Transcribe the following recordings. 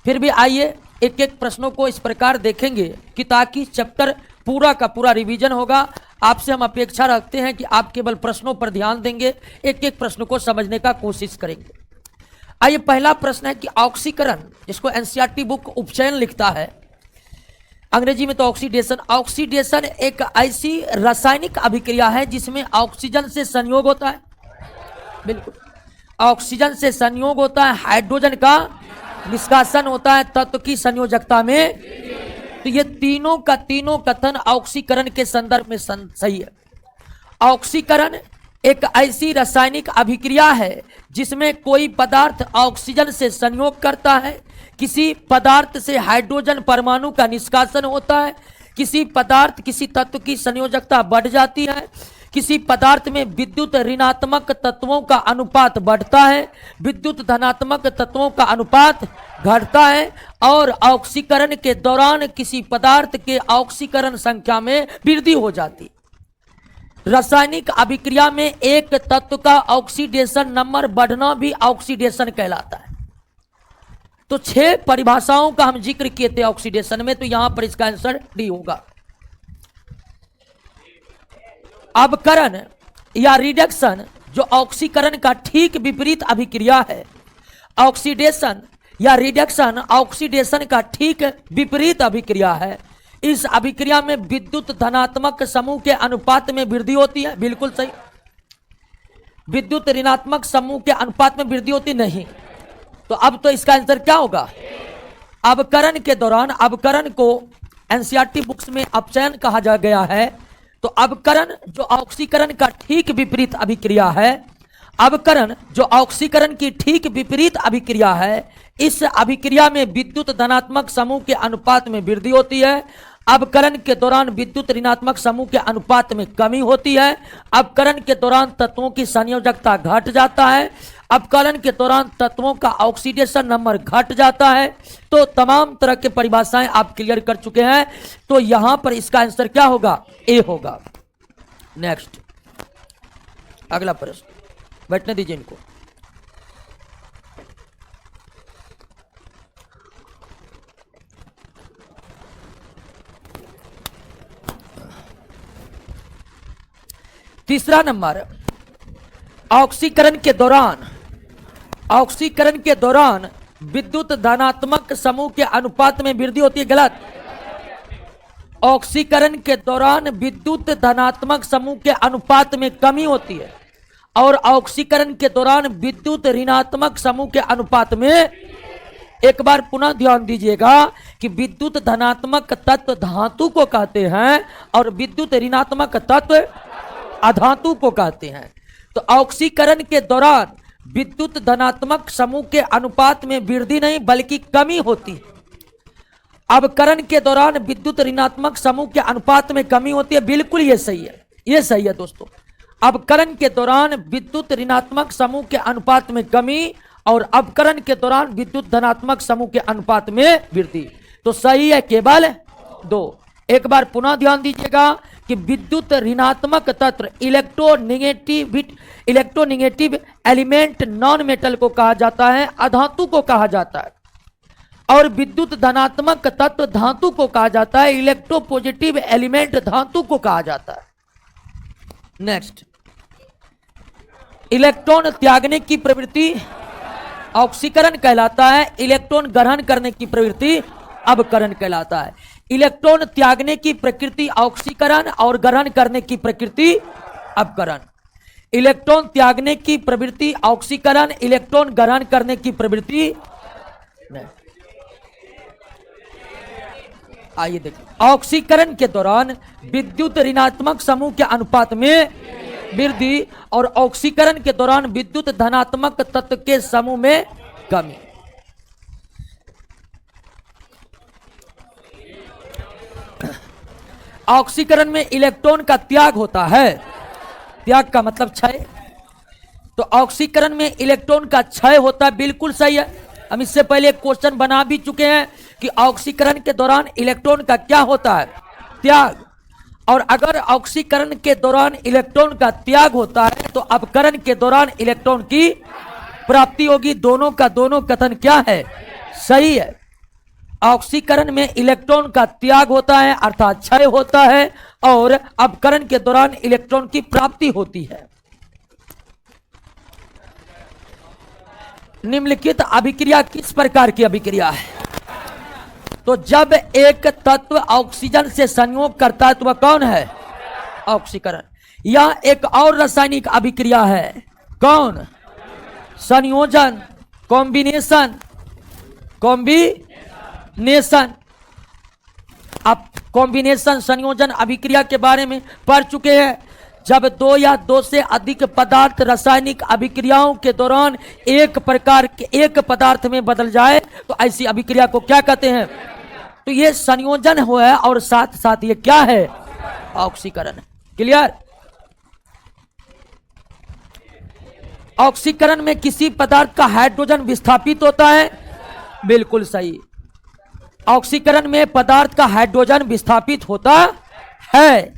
फिर भी आइए एक एक प्रश्नों को इस प्रकार देखेंगे कि ताकि चैप्टर पूरा का पूरा रिवीजन होगा। आपसे हम अपेक्षा रखते हैं कि आप केवल प्रश्नों पर ध्यान देंगे, एक एक प्रश्न को समझने का कोशिश करेंगे। आइए पहला प्रश्न है कि ऑक्सीकरण, जिसको एनसीईआरटी बुक उपचयन लिखता है, अंग्रेजी में तो ऑक्सीडेशन। ऑक्सीडेशन एक ऐसी रासायनिक अभिक्रिया है जिसमें ऑक्सीजन से संयोग होता है, बिल्कुल ऑक्सीजन से संयोग होता है, हाइड्रोजन का निष्कासन होता है तत्व की संयोजकता में। तो ये तीनों का तीनों कथन ऑक्सीकरण के संदर्भ में सही है। ऑक्सीकरण एक ऐसी रासायनिक अभिक्रिया है जिसमें कोई पदार्थ ऑक्सीजन से संयोग करता है, किसी पदार्थ से हाइड्रोजन परमाणु का निष्कासन होता है, किसी पदार्थ किसी तत्व की संयोजकता बढ़ जाती है, किसी पदार्थ में विद्युत ऋणात्मक तत्वों का अनुपात बढ़ता है, विद्युत धनात्मक तत्वों का अनुपात घटता है, और ऑक्सीकरण के दौरान किसी पदार्थ के ऑक्सीकरण संख्या में वृद्धि हो जाती। रासायनिक अभिक्रिया में एक तत्व का ऑक्सीडेशन नंबर बढ़ना भी ऑक्सीडेशन कहलाता है। तो 6 परिभाषाओं का हम जिक्र किए थे ऑक्सीडेशन में, तो यहां पर इसका आंसर डी होगा। अवकरण या रिडक्शन जो ऑक्सीकरण का ठीक विपरीत अभिक्रिया है। ऑक्सीडेशन या रिडक्शन ऑक्सीडेशन का ठीक विपरीत अभिक्रिया है। इस अभिक्रिया में विद्युत धनात्मक समूह के अनुपात में वृद्धि होती है, बिल्कुल सही। विद्युत ऋणात्मक समूह के अनुपात में वृद्धि होती नहीं। तो अब तो इसका आंसर क्या होगा? अवकरण के दौरान, अवकरण को एनसीईआरटी बुक्स में अपचयन कहा जा गया है। तो अवकरण जो ऑक्सीकरण का ठीक विपरीत अभिक्रिया है, अवकरण जो ऑक्सीकरण की ठीक विपरीत अभिक्रिया है, इस अभिक्रिया में विद्युत धनात्मक समूह के अनुपात में वृद्धि होती है। अवकरण के दौरान विद्युत ऋणात्मक समूह के अनुपात में कमी होती है। अवकरण के दौरान तत्वों की संयोजकता घट जाता है। अवकरण के दौरान तत्वों का ऑक्सीडेशन नंबर घट जाता है। तो तमाम तरह के परिभाषाएं आप क्लियर कर चुके हैं। तो यहां पर इसका आंसर क्या होगा? ए होगा। नेक्स्ट, अगला प्रश्न, बैठने दीजिए इनको। तीसरा नंबर, ऑक्सीकरण के दौरान विद्युत धनात्मक समूह के अनुपात में वृद्धि होती है। गलत। ऑक्सीकरण के दौरान विद्युत धनात्मक समूह के अनुपात में कमी होती है, और ऑक्सीकरण के दौरान विद्युत ऋणात्मक समूह के अनुपात में, एक बार पुनः ध्यान दीजिएगा कि विद्युत धनात्मक तत्व धातु को कहते हैं और विद्युत ऋणात्मक तत्व अधातु को कहते हैं। तो ऑक्सीकरण के दौरान विद्युत धनात्मक समूह के अनुपात में वृद्धि नहीं बल्कि कमी होती है। अवकरण के दौरान विद्युत ऋणात्मक समूह के अनुपात में कमी होती है। बिल्कुल ये सही है, ये सही है दोस्तों। अवकरण के दौरान विद्युत ऋणात्मक समूह के अनुपात में कमी और अवकरण के दौरान विद्युत धनात्मक समूह के अनुपात में वृद्धि। तो सही है केवल 2। एक बार पुनः ध्यान दीजिएगा कि विद्युत ऋणात्मक तत्व इलेक्ट्रोनेगेटिव एलिमेंट नॉन मेटल को कहा जाता है, अधातु को कहा जाता है, और विद्युत धनात्मक तत्व धातु को कहा जाता है, इलेक्ट्रोपॉजिटिव एलिमेंट धातु को कहा जाता है। नेक्स्ट, इलेक्ट्रॉन त्यागने की प्रवृत्ति ऑक्सीकरण कहलाता है, इलेक्ट्रॉन ग्रहण करने की प्रवृत्ति अवकरण कहलाता है। इलेक्ट्रॉन त्यागने की प्रकृति ऑक्सीकरण और ग्रहण करने की प्रकृति अवकरण। इलेक्ट्रॉन त्यागने की प्रवृत्ति ऑक्सीकरण, इलेक्ट्रॉन ग्रहण करने की प्रवृत्ति। आइए देखिए, ऑक्सीकरण के दौरान विद्युत ऋणात्मक समूह के अनुपात में वृद्धि और ऑक्सीकरण के दौरान विद्युत धनात्मक तत्व के समूह में कमी। ऑक्सीकरण में इलेक्ट्रॉन का त्याग होता है, त्याग का मतलब क्षय। तो ऑक्सीकरण में इलेक्ट्रॉन का क्षय होता है, बिल्कुल सही है। हम इससे पहले एक क्वेश्चन बना भी चुके हैं कि ऑक्सीकरण के दौरान इलेक्ट्रॉन का क्या होता है? त्याग। और अगर ऑक्सीकरण के दौरान इलेक्ट्रॉन का त्याग होता है तो अपकरण के दौरान इलेक्ट्रॉन की प्राप्ति होगी। दोनों का दोनों कथन क्या है? सही है। ऑक्सीकरण में इलेक्ट्रॉन का त्याग होता है अर्थात क्षय होता है और अपकरण के दौरान इलेक्ट्रॉन की प्राप्ति होती है। निम्नलिखित अभिक्रिया किस प्रकार की अभिक्रिया है? तो जब एक तत्व ऑक्सीजन से संयोग करता है तो वह कौन है? ऑक्सीकरण। यह एक और रासायनिक अभिक्रिया है, कौन? संयोजन, कॉम्बिनेशन। आप कॉम्बिनेशन संयोजन अभिक्रिया के बारे में पढ़ चुके हैं। जब दो या दो से अधिक पदार्थ रासायनिक अभिक्रियाओं के दौरान एक पदार्थ में बदल जाए तो ऐसी अभिक्रिया को क्या कहते हैं? तो ये संयोजन हुआ है और साथ साथ ये क्या है? ऑक्सीकरण। क्लियर? ऑक्सीकरण में किसी पदार्थ का हाइड्रोजन विस्थापित होता है। बिल्कुल सही। ऑक्सीकरण में पदार्थ का हाइड्रोजन विस्थापित होता है।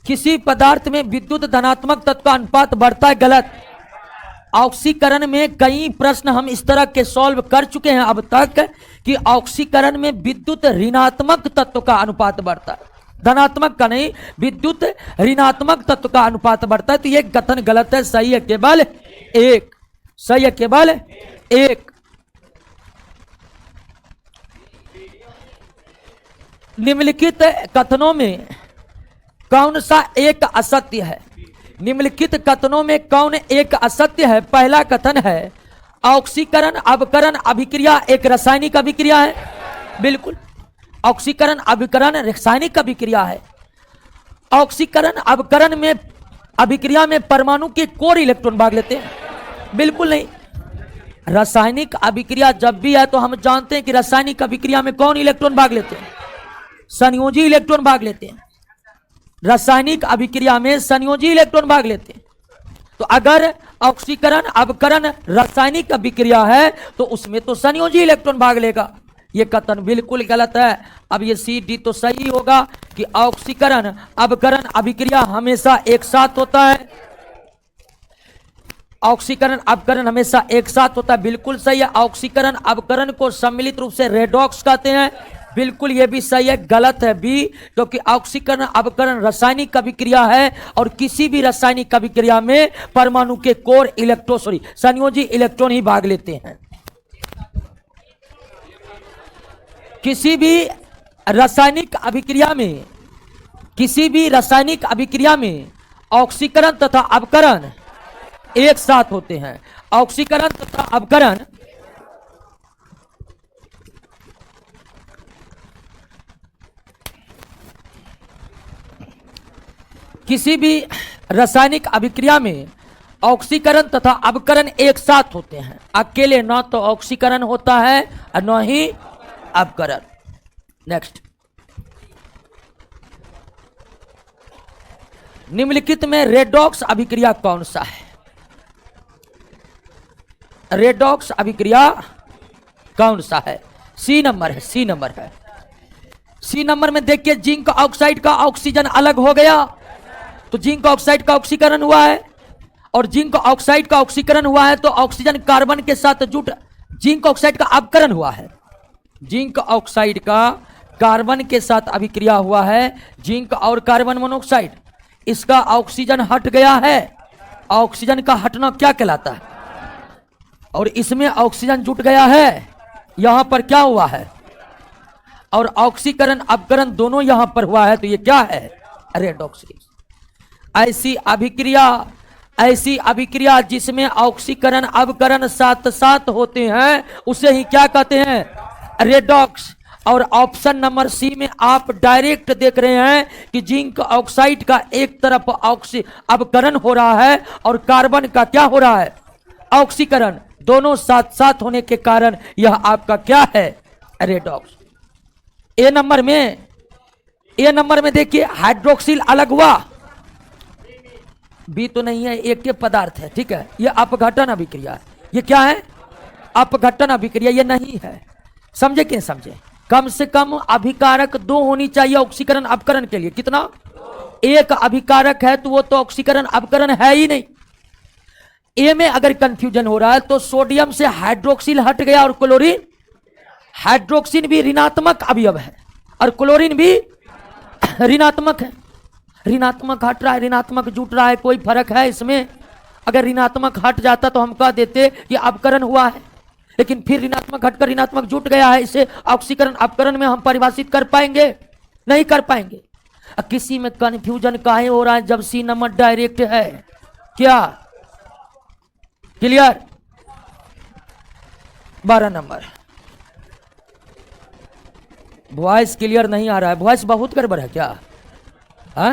किसी पदार्थ में विद्युत धनात्मक तत्व का अनुपात बढ़ता है। गलत। ऑक्सीकरण में कई प्रश्न हम इस तरह के सॉल्व कर चुके हैं अब तक कि ऑक्सीकरण में विद्युत ऋणात्मक तत्व का अनुपात बढ़ता है, धनात्मक का नहीं, विद्युत ऋणात्मक तत्व का अनुपात बढ़ता है। तो ये कथन गलत है। सही है केवल एक। सही है केवल एक। निम्नलिखित कथनों में कौन सा एक असत्य है? निम्नलिखित कथनों में कौन एक असत्य है? पहला कथन है ऑक्सीकरण अवकरण अभिक्रिया एक रासायनिक अभिक्रिया है। बिल्कुल। ऑक्सीकरण अभिकरण रासायनिक अभिक्रिया है। ऑक्सीकरण अवकरण में अभिक्रिया में परमाणु के कोर इलेक्ट्रॉन भाग लेते हैं। बिल्कुल नहीं। रासायनिक अभिक्रिया जब भी है तो हम जानते हैं कि रासायनिक अभिक्रिया में कौन इलेक्ट्रॉन भाग लेते हैं? संयोजी इलेक्ट्रॉन भाग लेते हैं। रासायनिक अभिक्रिया में संयोजी इलेक्ट्रॉन भाग लेते हैं। तो अगर ऑक्सीकरण अवकरण रासायनिक अभिक्रिया है तो उसमें तो संयोजी इलेक्ट्रॉन भाग लेगा। यह कथन बिल्कुल गलत है। अब ये सी डी तो सही होगा कि ऑक्सीकरण अवकरण अभिक्रिया हमेशा एक साथ होता है। ऑक्सीकरण अवकरण हमेशा एक साथ होता है। बिल्कुल सही है। ऑक्सीकरण अवकरण को सम्मिलित रूप से रेडॉक्स कहते हैं। बिल्कुल ये भी सही है। गलत है बी, क्योंकि ऑक्सीकरण अवकरण रासायनिक अभिक्रिया है और किसी भी रासायनिक अभिक्रिया में परमाणु के कोर संयोजी इलेक्ट्रॉन ही भाग लेते हैं। किसी भी रासायनिक अभिक्रिया में ऑक्सीकरण तथा अवकरण एक साथ होते हैं। ऑक्सीकरण तथा अवकरण किसी भी रासायनिक अभिक्रिया में ऑक्सीकरण तथा अवकरण एक साथ होते हैं। अकेले ना तो ऑक्सीकरण होता है और न ही अवकरण। नेक्स्ट। निम्नलिखित में रेडॉक्स अभिक्रिया कौन सा है? रेडॉक्स अभिक्रिया कौन सा है? सी नंबर है। सी नंबर में देखिए, जिंक ऑक्साइड का ऑक्सीजन अलग हो गया तो जिंक ऑक्साइड का ऑक्सीकरण हुआ है, और जिंक ऑक्साइड का ऑक्सीकरण हुआ है तो ऑक्सीजन कार्बन के साथ जुट जिंक ऑक्साइड का अवकरण हुआ है। जिंक ऑक्साइड का कार्बन के साथ अभिक्रिया हुआ है। जिंक और कार्बन मोनोऑक्साइड, इसका ऑक्सीजन हट गया है। ऑक्सीजन का हटना क्या कहलाता है? और इसमें ऑक्सीजन जुट गया है। यहां पर क्या हुआ है? और ऑक्सीकरण अवकरण दोनों यहां पर हुआ है। तो ये क्या है? रेडॉक्स। ऐसी अभिक्रिया जिसमें ऑक्सीकरण अवकरण साथ साथ होते हैं उसे ही क्या कहते हैं? रेडॉक्स। और ऑप्शन नंबर सी में आप डायरेक्ट देख रहे हैं कि जिंक ऑक्साइड का एक तरफ अवकरण हो रहा है और कार्बन का क्या हो रहा है? ऑक्सीकरण। दोनों साथ साथ होने के कारण यह आपका क्या है? रेडॉक्स। ए नंबर में देखिए, हाइड्रोक्सिल अलग हुआ। बी तो नहीं है, एक के पदार्थ है। ठीक है, यह अपघटन अभिक्रिया है। ये क्या है? अपघटन अभिक्रिया। ये नहीं है। समझे कि नहीं समझे? कम से कम अभिकारक 2 होनी चाहिए ऑक्सीकरण अपकरण के लिए। कितना? एक अभिकारक है तो वो तो ऑक्सीकरण अपकरण है ही नहीं। ए में अगर कंफ्यूजन हो रहा है तो सोडियम से हाइड्रोक्सिल हट गया और क्लोरीन हाइड्रोक्सिन भी ऋणात्मक अवयव है और क्लोरीन भी ऋणात्मक है। ऋणात्मक हट रहा है, ऋणात्मक जुट रहा है, कोई फर्क है इसमें? अगर ऋणात्मक हट जाता तो हम कह देते कि अपकरण हुआ है, लेकिन फिर ऋणात्मक हटकर ऋणात्मक जुट गया है, इसे ऑक्सीकरण अपकरण में हम परिभाषित कर पाएंगे? नहीं कर पाएंगे। किसी में कंफ्यूजन काहे हो रहा है जब सी नंबर डायरेक्ट है? क्या क्लियर? 12 नंबर वॉइस क्लियर नहीं आ रहा है, वॉइस बहुत गड़बड़ है क्या? है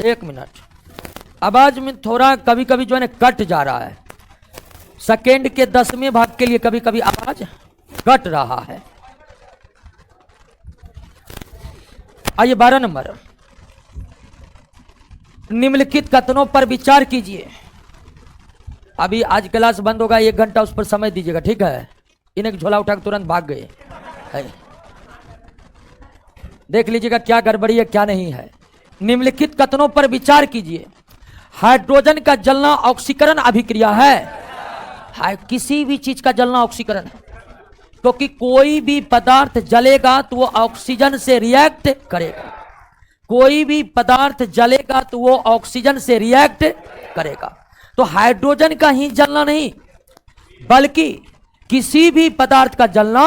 1 मिनट, आवाज में थोड़ा कभी कभी जो है ना कट जा रहा है, सेकेंड के 10वें भाग के लिए कभी कभी आवाज कट रहा है। आइए 12 नंबर, निम्नलिखित कथनों पर विचार कीजिए। अभी आज क्लास बंद होगा, 1 घंटा उस पर समय दीजिएगा, ठीक है? इन्हें झोला उठा के तुरंत भाग गए है। देख लीजिएगा क्या गड़बड़ी है क्या नहीं है। निम्नलिखित कथनों पर विचार कीजिए। हाइड्रोजन का जलना ऑक्सीकरण अभिक्रिया है। किसी भी चीज का जलना ऑक्सीकरण है, क्योंकि कोई भी पदार्थ जलेगा तो वो ऑक्सीजन से रिएक्ट करेगा। कोई भी पदार्थ जलेगा तो वो ऑक्सीजन से रिएक्ट करेगा। तो हाइड्रोजन का ही जलना नहीं, बल्कि किसी भी पदार्थ का जलना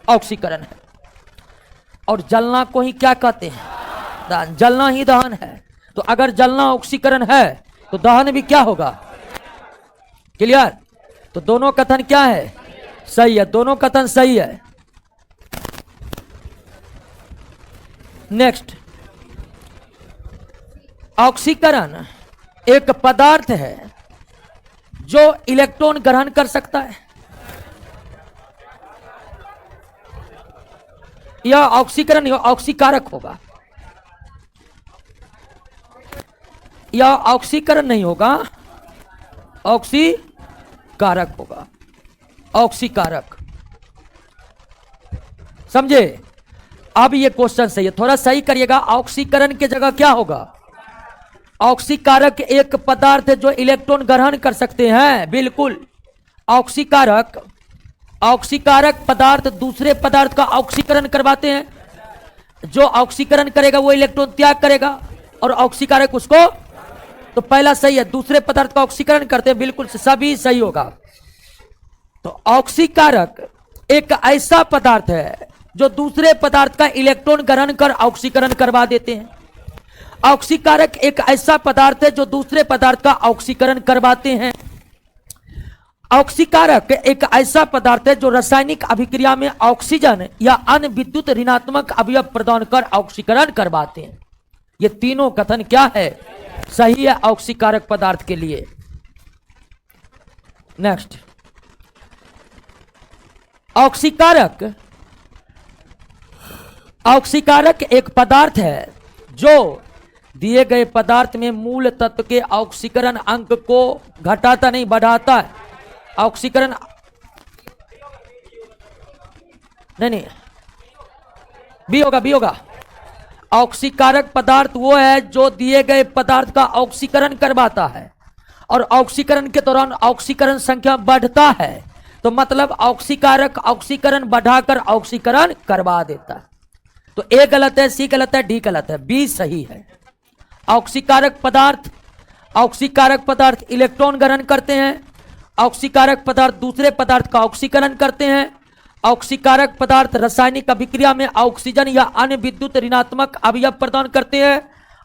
ऑक्सीकरण है। और जलना को ही क्या कहते हैं? दहन। जलना ही दहन है। तो अगर जलना ऑक्सीकरण है तो दहन भी क्या होगा? क्लियर? तो दोनों कथन क्या है? सही है, दोनों कथन सही है। नेक्स्ट, ऑक्सीकरण एक पदार्थ है जो इलेक्ट्रॉन ग्रहण कर सकता है। यह ऑक्सीकरण ऑक्सीकारक होगा। यह ऑक्सीकरण नहीं होगा, ऑक्सीकारक होगा। ऑक्सीकारक, समझे? अब ये क्वेश्चन सही है, थोड़ा सही करिएगा। ऑक्सीकरण की जगह क्या होगा? ऑक्सीकारक एक पदार्थ है जो इलेक्ट्रॉन ग्रहण कर सकते हैं। बिल्कुल, ऑक्सीकारक, ऑक्सीकारक पदार्थ दूसरे पदार्थ का ऑक्सीकरण करवाते हैं। जो ऑक्सीकरण करेगा वो इलेक्ट्रॉन त्याग करेगा और ऑक्सीकारक उसको, तो पहला सही है, दूसरे पदार्थ का ऑक्सीकरण करते हैं। बिल्कुल सभी सही होगा। तो ऑक्सीकारक एक ऐसा पदार्थ है जो दूसरे पदार्थ का इलेक्ट्रॉन ग्रहण कर ऑक्सीकरण करवा देते हैं। ऑक्सीकारक एक ऐसा पदार्थ है जो दूसरे पदार्थ का ऑक्सीकरण करवाते हैं। ऑक्सीकारक एक ऐसा पदार्थ है जो रासायनिक अभिक्रिया में ऑक्सीजन या अन्य विद्युत ऋणात्मक अवयव प्रदान कर ऑक्सीकरण करवाते हैं। ये तीनों कथन क्या है? सही है ऑक्सीकारक पदार्थ के लिए। नेक्स्ट, ऑक्सीकारक, ऑक्सीकारक एक पदार्थ है जो दिए गए पदार्थ में मूल तत्व के ऑक्सीकरण अंक को घटाता नहीं, बढ़ाता है। ऑक्सीकरण नहीं, बी होगा, बी होगा। ऑक्सीकारक पदार्थ वो है जो दिए गए पदार्थ का ऑक्सीकरण करवाता है और ऑक्सीकरण के दौरान ऑक्सीकरण संख्या बढ़ता है। तो मतलब ऑक्सीकारक ऑक्सीकरण बढ़ाकर ऑक्सीकरण करवा देता है। तो ए गलत है, सी गलत है, डी गलत है, बी सही है। ऑक्सीकारक पदार्थ, ऑक्सीकारक पदार्थ इलेक्ट्रॉन ग्रहण करते हैं। ऑक्सीकारक पदार्थ दूसरे पदार्थ का ऑक्सीकरण करते हैं। ऑक्सीकारक पदार्थ रासायनिक अभिक्रिया में ऑक्सीजन या अन्य विद्युत ऋणात्मक अवयव प्रदान करते हैं।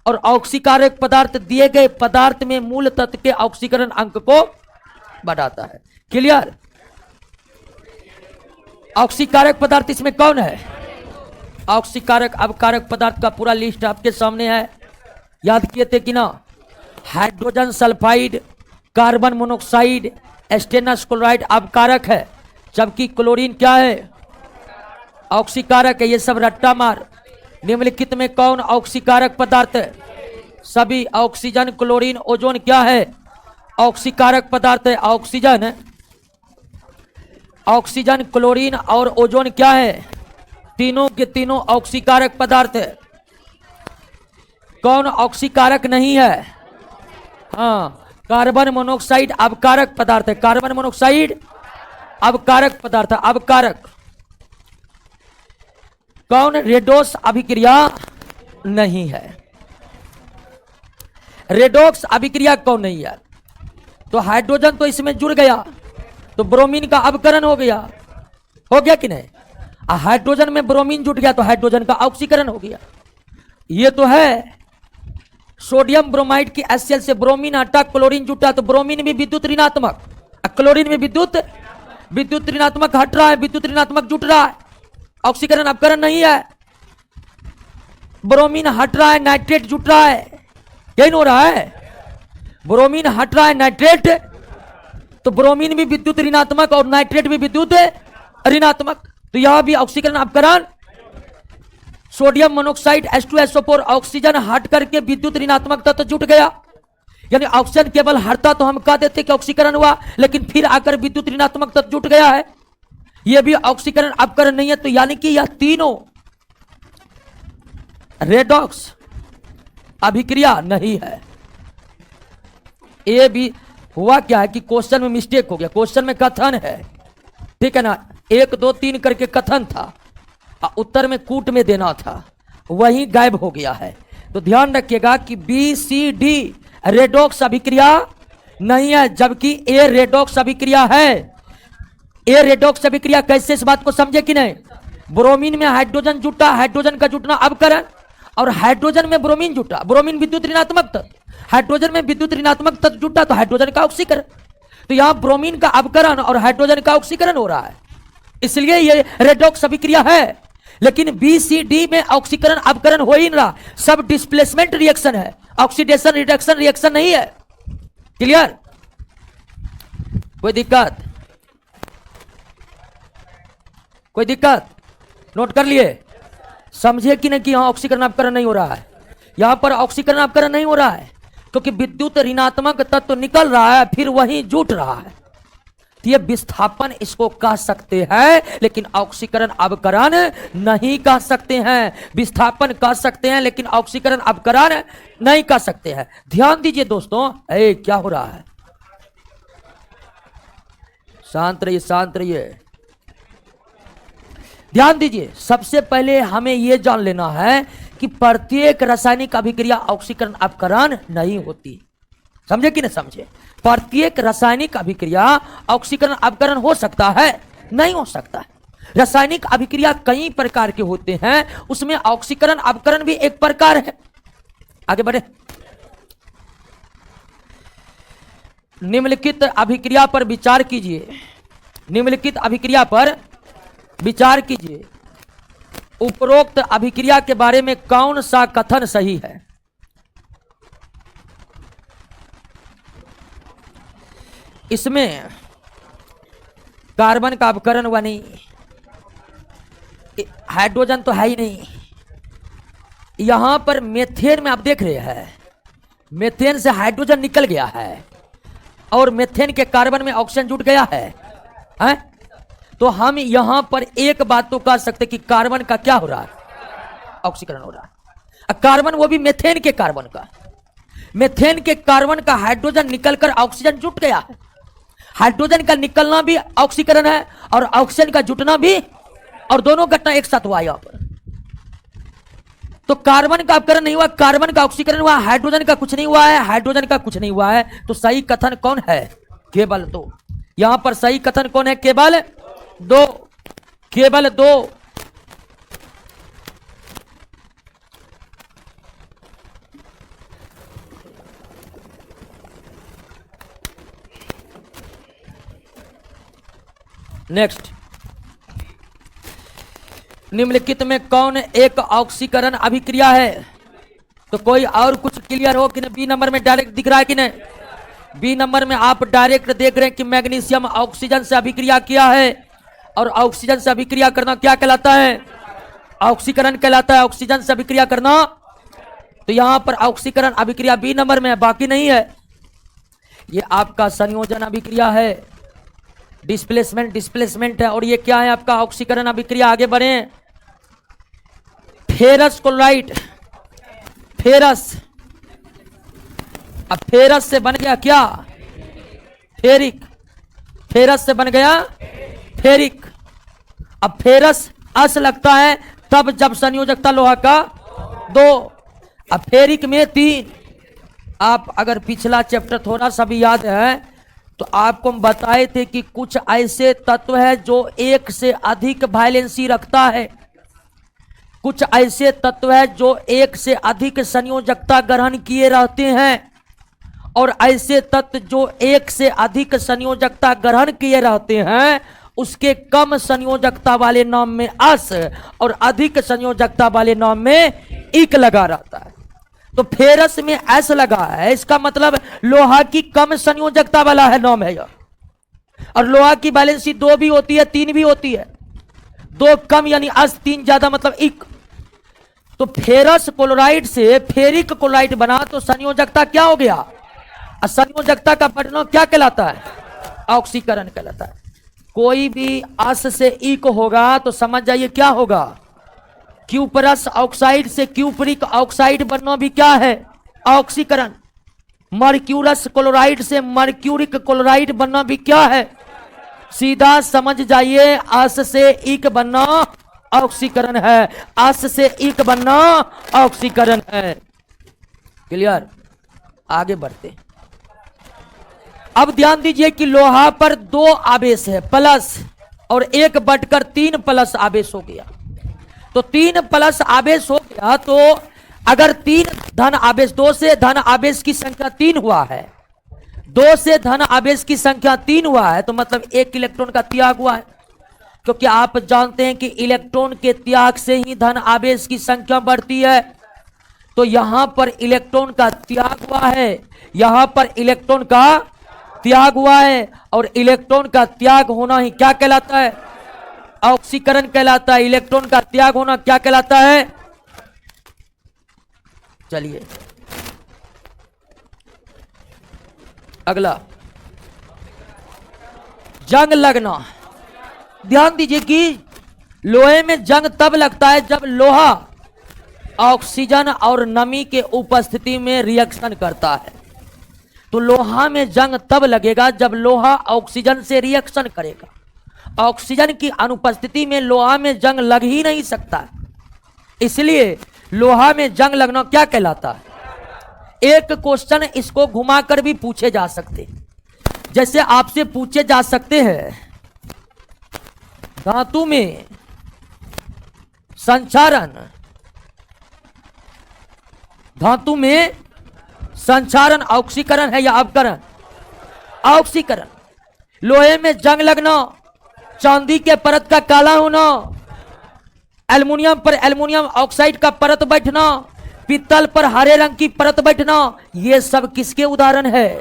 और ऑक्सीकारक पदार्थ दिए गए पदार्थ में मूल तत्व के ऑक्सीकरण अंक को बढ़ाता है। क्लियर? ऑक्सीकारक पदार्थ इसमें कौन है? ऑक्सीकारक अपकारक पदार्थ का पूरा लिस्ट आपके सामने है, याद किए थे कि ना? Hydrogen sulphide, carbon monoxide, stannous chloride अपकारक है, जबकि क्लोरीन क्या है? ऑक्सीकारक है। ये सब रट्टा मार। निम्नलिखित में कौन ऑक्सीकारक पदार्थ है? सभी। ऑक्सीजन, क्लोरीन, ओजोन क्या है? ऑक्सीकारक पदार्थ है। ऑक्सीजन, ऑक्सीजन, क्लोरीन और ओजोन क्या है? तीनों के तीनों ऑक्सीकारक पदार्थ है। कौन ऑक्सीकारक नहीं है? हाँ, कार्बन मोनोक्साइड अपकारक पदार्थ है। कार्बन मोनोक्साइड अपकारक पदार्थ है। अपकारक, कौन रेडोक्स अभिक्रिया नहीं है? रेडोक्स अभिक्रिया कौन नहीं है? तो हाइड्रोजन तो इसमें जुड़ गया तो ब्रोमीन का अपकरण हो गया कि नहीं? हाइड्रोजन में ब्रोमीन जुट गया तो हाइड्रोजन का ऑक्सीकरण हो गया। ये तो है सोडियम ब्रोमाइड की HCl से ब्रोमीन हटा, क्लोरीन जुटा तो ब्रोमीन भी विद्युत ऋणात्मक, क्लोरीन में विद्युत ऋणात्मक हट रहा है, विद्युत ऋणात्मक जुट रहा है, ऑक्सीकरण अपकरण नहीं है। ब्रोमीन हट रहा है, नाइट्रेट जुट रहा है, यही हो रहा है। ब्रोमीन हट रहा है, नाइट्रेट, तो ब्रोमीन भी विद्युत ऋणात्मक और नाइट्रेट भी विद्युत ऋणात्मक, तो यहां भी ऑक्सीकरण अपकरण। सोडियम मोनोक्साइड H2SO4 ऑक्सीजन हट करके विद्युत ऋणात्मक तत्व जुट गया, यानी ऑक्सीजन केवल हटता तो हम कह देते कि ऑक्सीकरण हुआ, लेकिन फिर आकर विद्युत ऋणात्मक तत्व जुट गया है, यह भी ऑक्सीकरण अपकरण नहीं है। तो यानी कि यह तीनों रेडॉक्स अभिक्रिया नहीं है। ये भी हुआ क्या है कि क्वेश्चन में मिस्टेक हो गया, क्वेश्चन में कथन है, ठीक है ना, 1 2 3 करके कथन था, उत्तर में कूट में देना था, वही गायब हो गया है। तो ध्यान रखिएगा कि BCD रेडॉक्स अभिक्रिया नहीं है, जबकि ए रेडॉक्स अभिक्रिया है। ए रेडॉक्स अभिक्रिया कैसे, इस बात को समझे कि नहीं? ब्रोमीन में हाइड्रोजन जुटा, हाइड्रोजन का जुटना अपकरण, और हाइड्रोजन में ब्रोमीन जुटा, ब्रोमीन विद्युत ऋणात्मक तत्व, हाइड्रोजन में विद्युत ऋणात्मक तत्व जुटा तो हाइड्रोजन का ऑक्सीकरण। तो यहां ब्रोमीन का अपकरण और हाइड्रोजन का ऑक्सीकरण हो रहा है, इसलिए ये रेडॉक्स अभिक्रिया है। लेकिन BCD में ऑक्सीकरण अपकरण हो ही नहीं रहा, सब डिस्प्लेसमेंट रिएक्शन है, ऑक्सीडेशन रिडक्शन रिएक्शन नहीं है। क्लियर? कोई दिक्कत? कोई दिक्कत? नोट कर लिए? समझे कि नहीं कि यहां ऑक्सीकरण अपकरण नहीं हो रहा है? यहां पर ऑक्सीकरण अपकरण नहीं हो रहा है क्योंकि विद्युत ऋणात्मक तत्व निकल रहा है, फिर वहीं जुट रहा है। तो ये विस्थापन इसको कह सकते हैं, लेकिन ऑक्सीकरण अपकरण नहीं कह सकते हैं। विस्थापन कह सकते हैं लेकिन ऑक्सीकरण अपकरण नहीं कह सकते हैं। ध्यान दीजिए दोस्तों, क्या हो रहा है? शांत रहिए, शांत रहिए, ध्यान दीजिए। सबसे पहले हमें यह जान लेना है कि प्रत्येक रासायनिक अभिक्रिया ऑक्सीकरण अपकरण नहीं होती। समझे कि नहीं समझे? प्रत्येक रासायनिक अभिक्रिया ऑक्सीकरण अपकरण हो सकता है, नहीं हो सकता है। रासायनिक अभिक्रिया कई प्रकार के होते हैं, उसमें ऑक्सीकरण अपकरण भी एक प्रकार है। आगे बढ़े। निम्नलिखित अभिक्रिया पर विचार कीजिए, निम्नलिखित अभिक्रिया पर विचार कीजिए। उपरोक्त अभिक्रिया के बारे में कौन सा कथन सही है? इसमें कार्बन का अपकरण हुआ नहीं, हाइड्रोजन तो है ही नहीं। यहां पर मेथेन में आप देख रहे हैं, मेथेन से हाइड्रोजन निकल गया है और मेथेन के कार्बन में ऑक्सीजन जुट गया है? तो हम यहां पर एक बात तो कह सकते कि कार्बन का क्या हो रहा है? ऑक्सीकरण हो रहा है। कार्बन, वो भी मेथेन के कार्बन का, मेथेन के कार्बन का हाइड्रोजन निकलकर ऑक्सीजन जुट गया है। हाइड्रोजन का निकलना भी ऑक्सीकरण है और ऑक्सीजन का जुटना भी, और दोनों घटना एक साथ हुआ यहां पर। तो कार्बन का अपकरण नहीं हुआ, कार्बन का ऑक्सीकरण हुआ, हाइड्रोजन का कुछ नहीं हुआ है, हाइड्रोजन का कुछ नहीं हुआ है। तो सही कथन कौन है? केवल दो। यहां पर सही कथन कौन है? केवल दो, केवल दो। नेक्स्ट, निम्नलिखित में कौन एक ऑक्सीकरण अभिक्रिया है? तो कोई और कुछ क्लियर हो कि नहीं? बी नंबर में डायरेक्ट दिख रहा है कि नहीं? बी नंबर में आप डायरेक्ट देख रहे हैं कि मैग्नीशियम ऑक्सीजन से अभिक्रिया किया है, और ऑक्सीजन से अभिक्रिया करना क्या कहलाता है? ऑक्सीकरण कहलाता है। ऑक्सीजन से अभिक्रिया करना, तो यहां पर ऑक्सीकरण अभिक्रिया बी नंबर में है, बाकी नहीं है। ये आपका संयोजन अभिक्रिया है, डिस्प्लेसमेंट है। और ये क्या है आपका? ऑक्सीकरण अभिक्रिया। आगे बढ़े। फेरस क्लोराइड, फेरस, अब फेरस से बन गया क्या? फेरिक, फेरस से बन गया फेरिक। अब फेरस अस लगता है तब जब संयोजकता लोहा का 2। अब फेरिक में 3। आप अगर पिछला चैप्टर थोड़ा सा भी याद है तो आपको हम बताए थे कि कुछ ऐसे तत्व है जो एक से अधिक वैलेंसी रखता है, कुछ ऐसे तत्व है जो एक से अधिक संयोजकता ग्रहण किए रहते हैं, और ऐसे तत्व जो एक से अधिक संयोजकता ग्रहण किए रहते हैं उसके कम संयोजकता वाले नाम में अस और अधिक संयोजकता वाले नाम में इक लगा रहता है। तो फेरस में एस लगा है, इसका मतलब लोहा की कम संयोजकता वाला है नाम है यह। और लोहा की वैलेंसी 2 भी होती है 3 भी होती है, 2 कम यानी अस, 3 ज्यादा मतलब इक। तो फेरस क्लोराइड से फेरिक क्लोराइड बना तो संयोजकता क्या हो गया, संयोजकता का बढ़ना क्या कहलाता है, ऑक्सीकरण कहलाता है। कोई भी अस से इक होगा तो समझ जाइए क्या होगा, क्यूपरस ऑक्साइड से क्यूपरिक ऑक्साइड बनना भी क्या है, ऑक्सीकरण। मर्क्यूरस क्लोराइड से मर्क्यूरिक क्लोराइड बनना भी क्या है, सीधा समझ जाइए अस से इक बनना ऑक्सीकरण है, अस से इक बनना ऑक्सीकरण है। क्लियर, आगे बढ़ते। अब ध्यान दीजिए कि लोहा पर 2 आवेश है प्लस, और 1 बढ़कर 3 प्लस आवेश हो गया। तो 3 प्लस आवेश हो गया तो अगर 3 धन आवेश, 2 से धन आवेश की संख्या 3 हुआ है, 2 से धन आवेश की संख्या 3 हुआ है तो मतलब 1 इलेक्ट्रॉन का त्याग हुआ है, क्योंकि आप जानते हैं कि इलेक्ट्रॉन के त्याग से ही धन आवेश की संख्या बढ़ती है। तो यहां पर इलेक्ट्रॉन का त्याग हुआ है, यहां पर इलेक्ट्रॉन का त्याग हुआ है, और इलेक्ट्रॉन का त्याग होना ही क्या कहलाता है, ऑक्सीकरण कहलाता है। इलेक्ट्रॉन का त्याग होना क्या कहलाता है। चलिए अगला, जंग लगना। ध्यान दीजिए कि लोहे में जंग तब लगता है जब लोहा ऑक्सीजन और नमी के उपस्थिति में रिएक्शन करता है। तो लोहा में जंग तब लगेगा जब लोहा ऑक्सीजन से रिएक्शन करेगा। ऑक्सीजन की अनुपस्थिति में लोहा में जंग लग ही नहीं सकता, इसलिए लोहा में जंग लगना क्या कहलाता है। एक क्वेश्चन इसको घुमाकर भी पूछे जा सकते, जैसे आपसे पूछे जा सकते हैं धातु में संचारण, धातु में संचारण ऑक्सीकरण है या अपकरण, ऑक्सीकरण। लोहे में जंग लगना, चांदी के परत का काला होना, एल्युमिनियम पर एल्युमिनियम ऑक्साइड का परत बैठना, पीतल पर हरे रंग की परत बैठना, ये सब किसके उदाहरण है।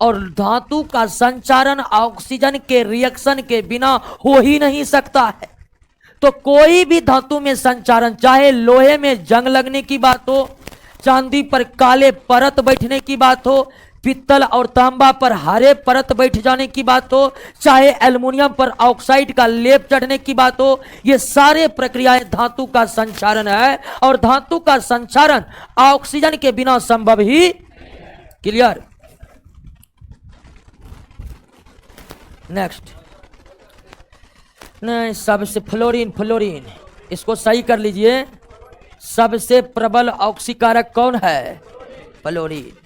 और धातु का संचारण ऑक्सीजन के रिएक्शन के बिना हो ही नहीं सकता है। तो कोई भी धातु में संचारण, चाहे लोहे में जंग लगने की बात हो, चांदी पर काले परत बैठने की बात हो, पित्तल और तांबा पर हरे परत बैठ जाने की बात हो, चाहे एल्युमिनियम पर ऑक्साइड का लेप चढ़ने की बात हो, ये सारे प्रक्रियाएं धातु का संचारण है, और धातु का संचारण ऑक्सीजन के बिना संभव ही। क्लियर। नेक्स्ट, नहीं सबसे फ्लोरीन, फ्लोरीन इसको सही कर लीजिए। सबसे प्रबल ऑक्सीकारक कौन है, फ्लोरीन।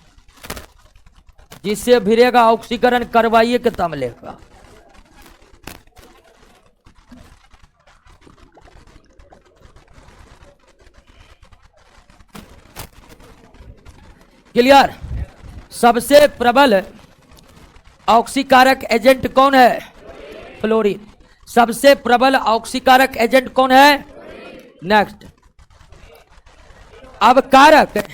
जिससे भिड़ेगा ऑक्सीकरण करवाइए के तम लेगा। क्लियर। सबसे प्रबल ऑक्सीकारक एजेंट कौन है, फ्लोरीन। सबसे प्रबल ऑक्सीकारक एजेंट कौन है। नेक्स्ट, अवकारक।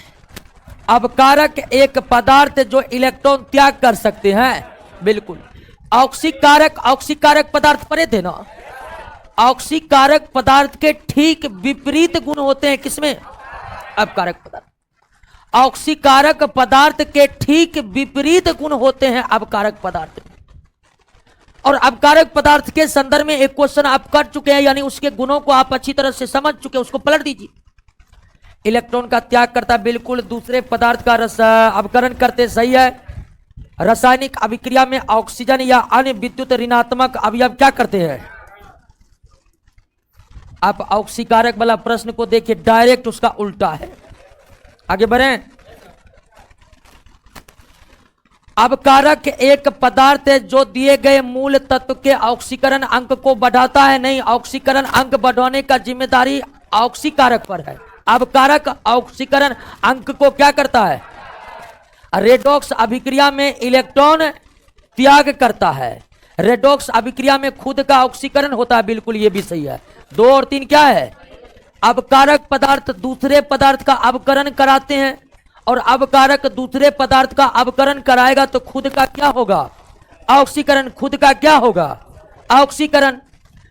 अवकारक एक पदार्थ जो इलेक्ट्रॉन त्याग कर सकते हैं, बिल्कुल। ऑक्सीकारक, ऑक्सीकारक पदार्थ पढ़े थे ना। ऑक्सीकारक पदार्थ के ठीक विपरीत गुण होते हैं किसमें, अपकारक पदार्थ। ऑक्सीकारक पदार्थ के ठीक विपरीत गुण होते हैं अपकारक पदार्थ में। और अपकारक पदार्थ के संदर्भ में एक क्वेश्चन आप कर चुके हैं, यानी उसके गुणों को आप अच्छी तरह से समझ चुके हैं, उसको पलट दीजिए। इलेक्ट्रॉन का त्याग करता, बिल्कुल। दूसरे पदार्थ का अपकरण करते, सही है। रासायनिक अभिक्रिया में ऑक्सीजन या अन्य विद्युत ऋणात्मक अवयव क्या करते हैं, आप ऑक्सीकारक वाला प्रश्न को देखिए, डायरेक्ट उसका उल्टा है। आगे बढ़ें। अपकारक एक पदार्थ है जो दिए गए मूल तत्व के ऑक्सीकरण अंक को बढ़ाता है। नहीं, ऑक्सीकरण अंक बढ़ाने का जिम्मेदारी ऑक्सीकारक पर है। अपकारक ऑक्सीकरण अंक को क्या करता है? रेडॉक्स अभिक्रिया में इलेक्ट्रॉन त्याग करता है। रेडॉक्स अभिक्रिया में खुद का ऑक्सीकरण होता है। बिल्कुल, ये भी सही है। 2 और 3 क्या है? अपकारक पदार्थ दूसरे पदार्थ का अपकरण कराते हैं, और अपकारक दूसरे पदार्थ का अपकरण कराएगा तो खुद का क्या होगा? ऑक्सीकरण। खुद का क्या होगा? ऑक्सीकरण।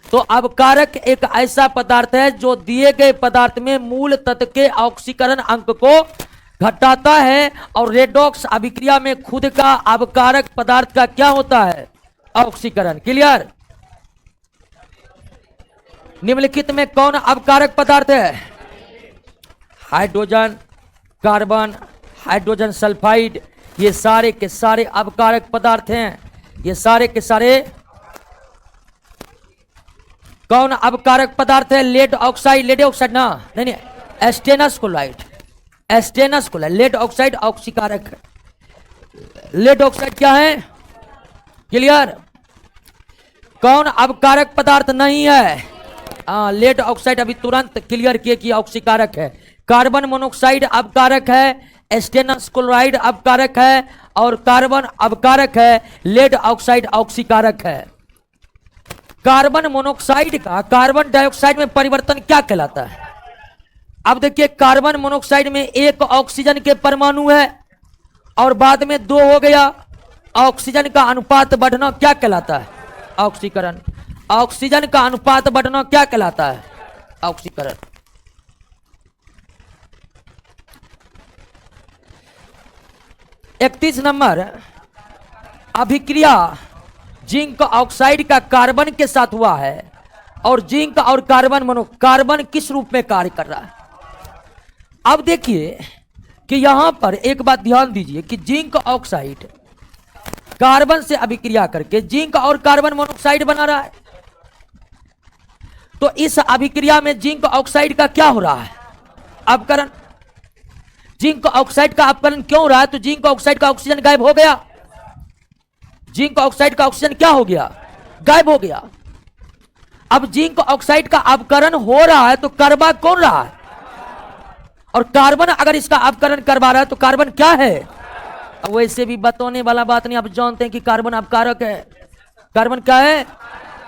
तो अपकारक एक ऐसा पदार्थ है जो दिए गए पदार्थ में मूल तत्व के ऑक्सीकरण अंक को घटाता है, और रेडॉक्स अभिक्रिया में खुद का अपकारक पदार्थ का क्या होता है? ऑक्सीकरण। क्लियर? निम्नलिखित में कौन अपकारक पदार्थ है? हाइड्रोजन, कार्बन, हाइड्रोजन सल्फाइड, ये सारे के सारे अपकारक पदार्थ हैं। ये सारे के सारे कौन अपकारक पदार्थ है? लेड ऑक्साइड, लेड ऑक्साइड ना, नहीं, stannous chloride, stannous chloride. Lead oxide ऑक्सीकारक है। लेड ऑक्साइड क्या है? क्लियर? कौन अपकारक पदार्थ नहीं है? लेड ऑक्साइड अभी तुरंत क्लियर किए कि ऑक्सीकारक है। कार्बन मोनोक्साइड अपकारक है, एस्टेनस क्लोराइड अपकारक है, और कार्बन अपकारक है, लेड ऑक्साइड ऑक्सीकारक है। कार्बन मोनोक्साइड का कार्बन डाइऑक्साइड में परिवर्तन क्या कहलाता है? अब देखिए, कार्बन मोनोक्साइड में 1 ऑक्सीजन के परमाणु है और बाद में 2 हो गया। ऑक्सीजन का अनुपात बढ़ना क्या कहलाता है? ऑक्सीकरण। ऑक्सीजन का अनुपात बढ़ना क्या कहलाता है? ऑक्सीकरण। इकतीस नंबर, अभिक्रिया जिंक ऑक्साइड का कार्बन के साथ हुआ है, और जिंक और कार्बन किस रूप में कार्य कर रहा है? अब देखिए कि यहां पर एक बात ध्यान दीजिए कि जिंक ऑक्साइड कार्बन से अभिक्रिया करके जिंक और कार्बन मोनोक्साइड बना रहा है। तो इस अभिक्रिया में जिंक ऑक्साइड का क्या हो रहा है? अपकरण। जिंक ऑक्साइड का अपकरण क्यों हो रहा है? तो जिंक ऑक्साइड का ऑक्सीजन गायब हो गया। जिंक ऑक्साइड का ऑक्सीजन क्या हो गया? गायब हो गया। अब जिंक ऑक्साइड का अपकरण हो रहा है तो करवा कौन रहा है? और कार्बन अगर इसका अपकरण करवा रहा है तो कार्बन क्या है? अब वैसे भी बताने वाला बात नहीं, आप जानते हैं कि कार्बन अपकारक है। कार्बन क्या है?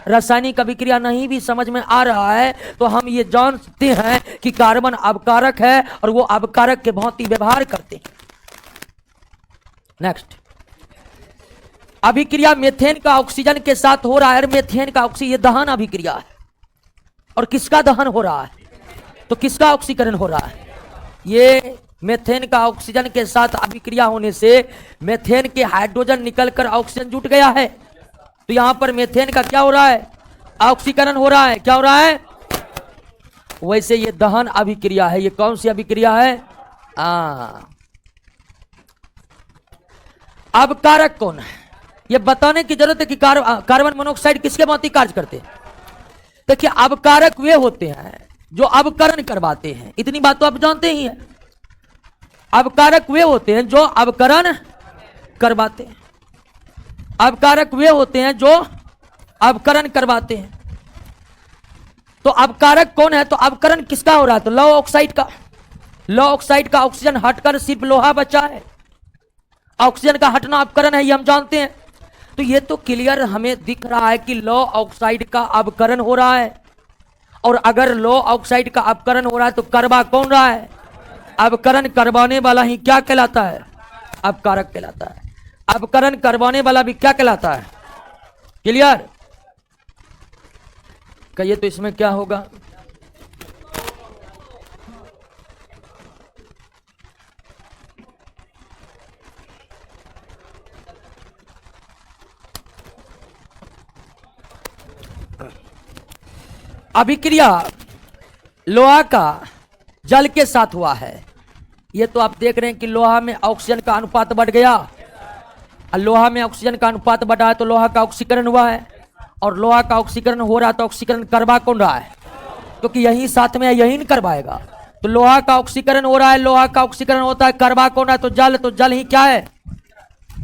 रासायनिक अभिक्रिया नहीं भी समझ में आ रहा है तो हम ये जानते हैं कि कार्बन अपकारक है, और वो अपकारक के भांति व्यवहार करते हैं। नेक्स्ट, अभिक्रिया मीथेन का ऑक्सीजन के साथ हो रहा है। मीथेन का ऑक्सीजन, ये दहन अभिक्रिया है। और किसका दहन हो रहा है? तो किसका ऑक्सीकरण हो रहा है? ये मीथेन का ऑक्सीजन के साथ अभिक्रिया होने से मीथेन के हाइड्रोजन निकलकर ऑक्सीजन जुट गया है। तो यहां पर मीथेन का क्या हो रहा है? ऑक्सीकरण हो रहा है। क्या हो रहा है? वैसे ये दहन अभिक्रिया है। ये कौन सी अभिक्रिया है? अपकारक कौन है? ये बताने की जरूरत है कि कार्बन मोनोक्साइड किसके भांति कार्य करते हैं। देखिए, अपकारक वे होते हैं जो अपकरण करवाते हैं। इतनी बात तो आप जानते ही हैं। अपकारक वे होते हैं जो अपकरण करवाते हैं। अपकारक वे होते हैं जो अपकरण करवाते हैं। तो अपकारक कौन है? तो अपकरण किसका हो रहा है? तो लौह ऑक्साइड का। लौह ऑक्साइड का ऑक्सीजन हटकर सिर्फ लोहा बचा है। ऑक्सीजन का हटना अपकरण है, ये हम जानते हैं। तो ये तो क्लियर हमें दिख रहा है कि लौह ऑक्साइड का अपकरण हो रहा है। और अगर लौह ऑक्साइड का अपकरण हो रहा है तो करवा कौन रहा है? अपकरण करवाने वाला ही क्या कहलाता है? अपकारक कहलाता है। अपकरण करवाने वाला भी क्या कहलाता है? क्लियर? कहिए तो इसमें क्या होगा? अभिक्रिया लोहा का जल के साथ हुआ है। ये तो आप देख रहे हैं कि लोहा में ऑक्सीजन का अनुपात बढ़ गया। लोहा में ऑक्सीजन का अनुपात बढ़ा है तो लोहा का ऑक्सीकरण हुआ है। और लोहा का ऑक्सीकरण हो रहा है तो ऑक्सीकरण करवा कौन रहा है? क्योंकि यही साथ में है, यही नहीं करवाएगा। तो लोहा का ऑक्सीकरण हो रहा है, लोहा का ऑक्सीकरण होता है, करवा कौन है? तो जल ही क्या है?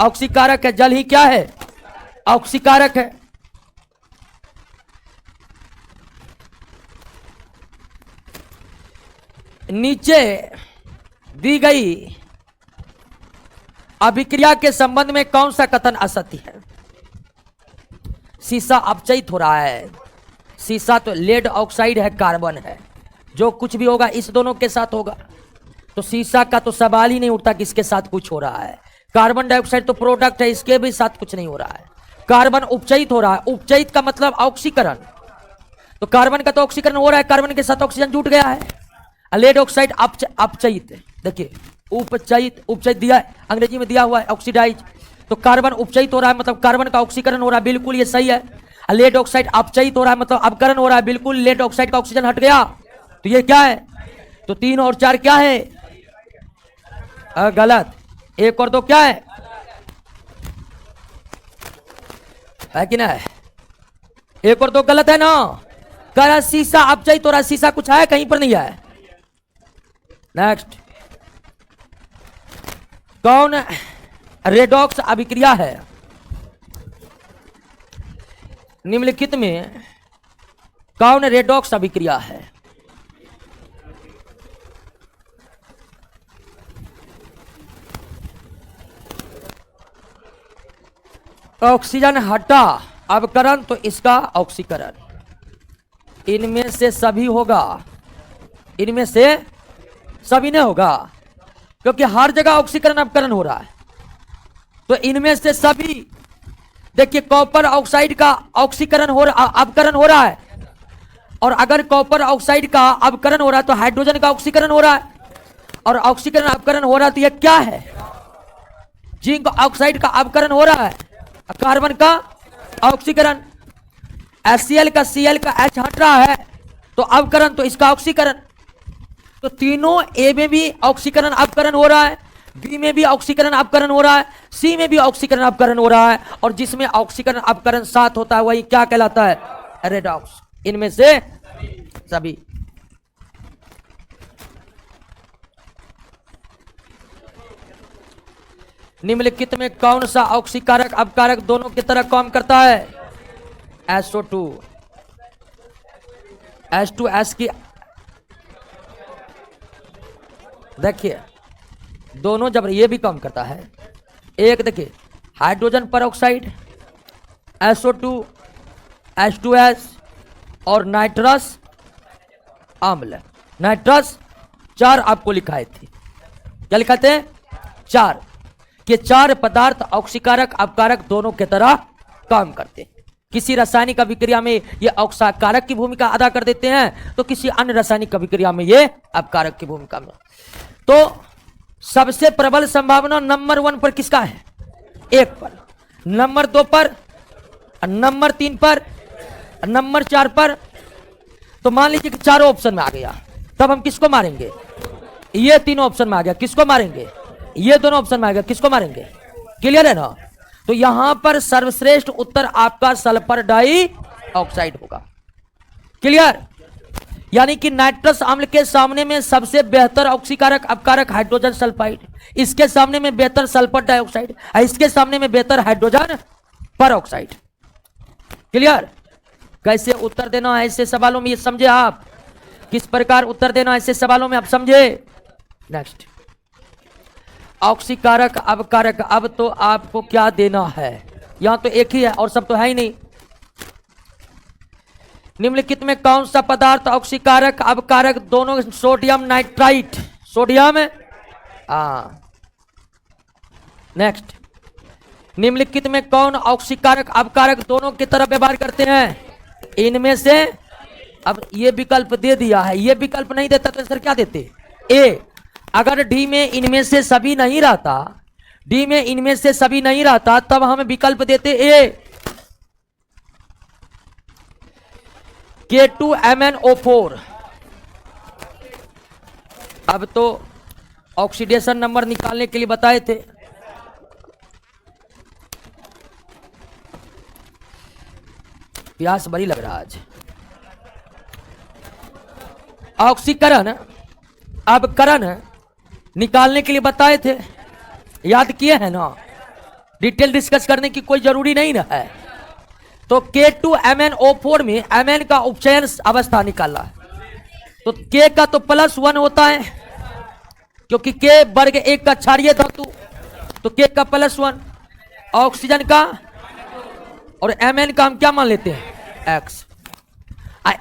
ऑक्सीकारक है। जल ही क्या है? ऑक्सीकारक है। नीचे दी गई अभिक्रिया के संबंध में कौन सा कथन असत्य है? शीशा अपचयित हो रहा है। शीशा तो लेड ऑक्साइड है, कार्बन है, जो कुछ भी होगा इस दोनों के साथ होगा। तो शीशा का तो सवाल ही नहीं उठता कि इसके साथ कुछ हो रहा है। कार्बन डाइऑक्साइड तो प्रोडक्ट है, इसके भी साथ कुछ नहीं हो रहा है। कार्बन उपचयित हो रहा है। उपचयित का मतलब ऑक्सीकरण, तो कार्बन का तो ऑक्सीकरण हो रहा है, कार्बन के साथ ऑक्सीजन जुट गया है। लेड ऑक्साइड अपचयित, देखिए उपचयित, उपचयित दिया है, अंग्रेजी में दिया हुआ है ऑक्सीडाइज। तो कार्बन उपचयित हो रहा है, मतलब कार्बन का ऑक्सीकरण हो रहा है, बिल्कुल ये सही है। लेड ऑक्साइड अपचयित हो रहा है, मतलब अपकरण हो रहा है, बिल्कुल लेड ऑक्साइड का ऑक्सीजन हट गया। तो ये क्या है? तो 3 और 4 क्या है? गलत। 1 और 2 क्या है कि ना? 1 और 2 गलत है ना? कह रहा शीशा अपचयित हो रहा है, शीशा कुछ है? कहीं पर नहीं है। नेक्स्ट, कौन रेडॉक्स अभिक्रिया है? निम्नलिखित में कौन रेडॉक्स अभिक्रिया है? ऑक्सीजन हटा, अपकरण, तो इसका ऑक्सीकरण। इनमें से सभी होगा, इनमें से सभी नहीं होगा, क्योंकि हर जगह ऑक्सीकरण अपकरण हो रहा है। तो इनमें से सभी, देखिए कॉपर ऑक्साइड का ऑक्सीकरण हो रहा, अपकरण हो रहा है। और अगर कॉपर ऑक्साइड का अपकरण हो रहा है तो हाइड्रोजन का ऑक्सीकरण हो रहा है। और ऑक्सीकरण अपकरण हो रहा है तो यह क्या है? जिंक ऑक्साइड का अपकरण हो रहा है, कार्बन का ऑक्सीकरण। HCl का Cl का H हट रहा है, तो अपकरण, तो इसका ऑक्सीकरण। तो तीनों ए में भी ऑक्सीकरण अपकरण हो रहा है, बी में भी ऑक्सीकरण अपकरण हो रहा है, सी में भी ऑक्सीकरण अपकरण हो रहा है, और जिसमें ऑक्सीकरण अपकरण साथ होता है वही क्या कहलाता है? रेडॉक्स। इनमें से सभी। निम्नलिखित में कौन सा ऑक्सीकारक अपकारक दोनों की तरह काम करता है? SO2, H2S की, देखिए दोनों जब ये भी काम करता है। एक देखिए हाइड्रोजन परऑक्साइड, SO2, H2S और नाइट्रस अम्ल। नाइट्रस 4 आपको लिखाए थे, क्या लिखा थे? 4। ये 4 पदार्थ ऑक्सीकारक अपकारक दोनों की तरह काम करते हैं। किसी रासायनिक अभिक्रिया में ये ऑक्सीकारक की भूमिका अदा कर देते हैं, तो किसी अन्य रासायनिक अभिक्रिया में ये अपकारक की भूमिका में। तो सबसे प्रबल संभावना नंबर 1 पर किसका है? 1 पर, नंबर 2 पर, नंबर 3 पर, नंबर 4 पर। तो मान लीजिए कि चारों ऑप्शन में आ गया, तब हम किसको मारेंगे? ये तीनों ऑप्शन में आ गया, किसको मारेंगे? ये दोनों ऑप्शन में आ गया, किसको मारेंगे? क्लियर है ना? तो यहां पर सर्वश्रेष्ठ उत्तर आपका सल्फर डाई ऑक्साइड होगा। क्लियर? यानी कि नाइट्रस अम्ल के सामने में सबसे बेहतर ऑक्सीकारक अपकारक हाइड्रोजन सल्फाइड, इसके सामने में बेहतर सल्फर डाइऑक्साइड, इसके सामने में बेहतर हाइड्रोजन परऑक्साइड। क्लियर? कैसे उत्तर देना है ऐसे सवालों में, ये समझे आप? किस प्रकार उत्तर देना है ऐसे सवालों में, आप समझे? नेक्स्ट, ऑक्सीकारक अपकारक। अब तो आपको क्या देना है? यहां तो एक ही है और सब तो है ही नहीं। निम्नलिखित में कौन सा पदार्थ ऑक्सीकारक अपकारक दोनों? Sodium nitrite, sodium. नेक्स्ट, निम्नलिखित में कौन ऑक्सीकारक अपकारक दोनों की तरह व्यवहार करते हैं? इनमें से, अब ये विकल्प दे दिया है, ये विकल्प नहीं देता तो सर क्या देते? ए। अगर डी में इनमें से सभी नहीं रहता, डी में इनमें से सभी नहीं रहता, तब हम विकल्प देते ए, K2MnO4। अब तो ऑक्सीडेशन नंबर निकालने के लिए बताए थे। प्यास बड़ी लग रहा आज। ऑक्सीकरण अब करण निकालने के लिए बताए थे, याद किए हैं ना, डिटेल डिस्कस करने की कोई जरूरी नहीं ना है। तो K2MnO4 में Mn का उपचयन अवस्था निकाला, तो K का तो +1 होता है क्योंकि K वर्ग 1 का क्षारीय धातु, तो K का +1, ऑक्सीजन का और Mn का हम क्या मान लेते हैं X।